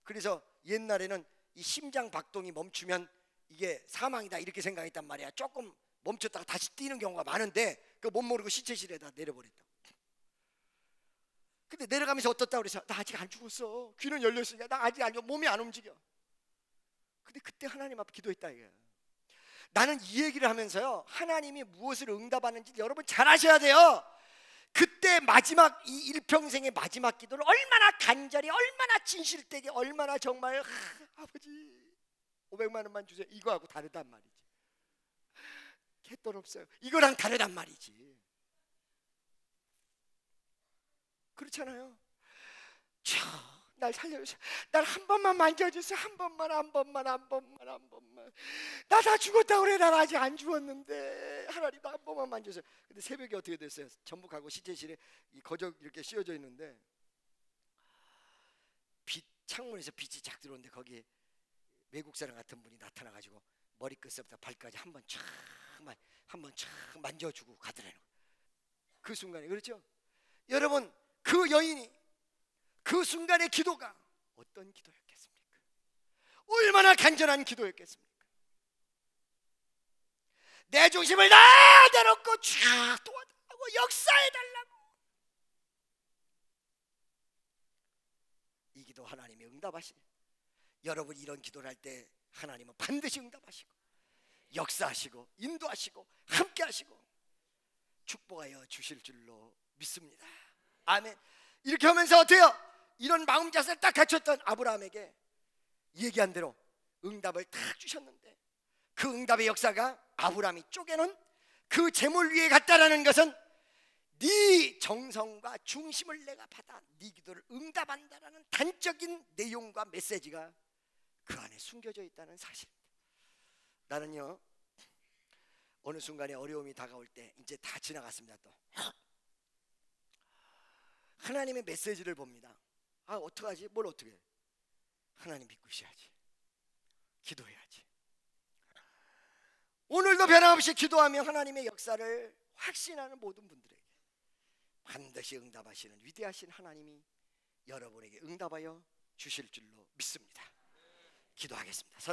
그래서 옛날에는 이 심장 박동이 멈추면 이게 사망이다 이렇게 생각했단 말이야. 조금 멈췄다가 다시 뛰는 경우가 많은데 그 못 모르고 시체실에다 내려버렸다. 근데 내려가면서 어떻다 그래서 나 아직 안 죽었어. 귀는 열렸으니까 나 아직 안 죽어. 몸이 안 움직여. 근데 그때 하나님 앞에 기도했다 이거야. 나는 이 얘기를 하면서요, 하나님이 무엇을 응답하는지 여러분 잘 아셔야 돼요. 그때 마지막 이 일평생의 마지막 기도를 얼마나 간절히, 얼마나 진실되게, 얼마나 정말 아버지 500만 원만 주세요. 이거하고 다르단 말이지. 갯돈 없어요. 이거랑 다르단 말이지. 그렇잖아요. 날 살려주세요. 날 한 번만 만져주세요. 한 번만. 나 다 죽었다 그래. 난 아직 안 죽었는데 하나님 나 한 번만 만져주세요. 근데 새벽에 어떻게 됐어요? 전북하고 시체실에 이 거적 이렇게 씌워져 있는데 창문에서 빛이 쫙 들어오는데 거기에 외국 사람 같은 분이 나타나가지고 머리끝부터 발까지 한 번 쫙 만져주고 가더라는 거예요. 그 순간에. 그렇죠? 여러분, 그 여인이 그 순간의 기도가 어떤 기도였겠습니까? 얼마나 간절한 기도였겠습니까? 내 중심을 다 내놓고 쫙 도와달라고, 역사해달라고. 이 기도 하나님이 응답하시네. 여러분 이런 기도를 할 때 하나님은 반드시 응답하시고 역사하시고 인도하시고 함께하시고 축복하여 주실 줄로 믿습니다. 아멘. 이렇게 하면서 어때요? 이런 마음 자세를 딱 갖췄던 아브라함에게 얘기한 대로 응답을 딱 주셨는데 그 응답의 역사가 아브라함이 쪼개는 그 재물 위에 갔다라는 것은 네 정성과 중심을 내가 받아 네 기도를 응답한다라는 단적인 내용과 메시지가 그 안에 숨겨져 있다는 사실입니다. 나는요, 어느 순간에 어려움이 다가올 때 이제 다 지나갔습니다. 또 하나님의 메시지를 봅니다. 아, 어떡하지? 뭘 어떻게 해? 하나님 믿고 있어야지. 기도해야지. 오늘도 변함없이 기도하며 하나님의 역사를 확신하는 모든 분들에게 반드시 응답하시는 위대하신 하나님이 여러분에게 응답하여 주실 줄로 믿습니다. 기도하겠습니다.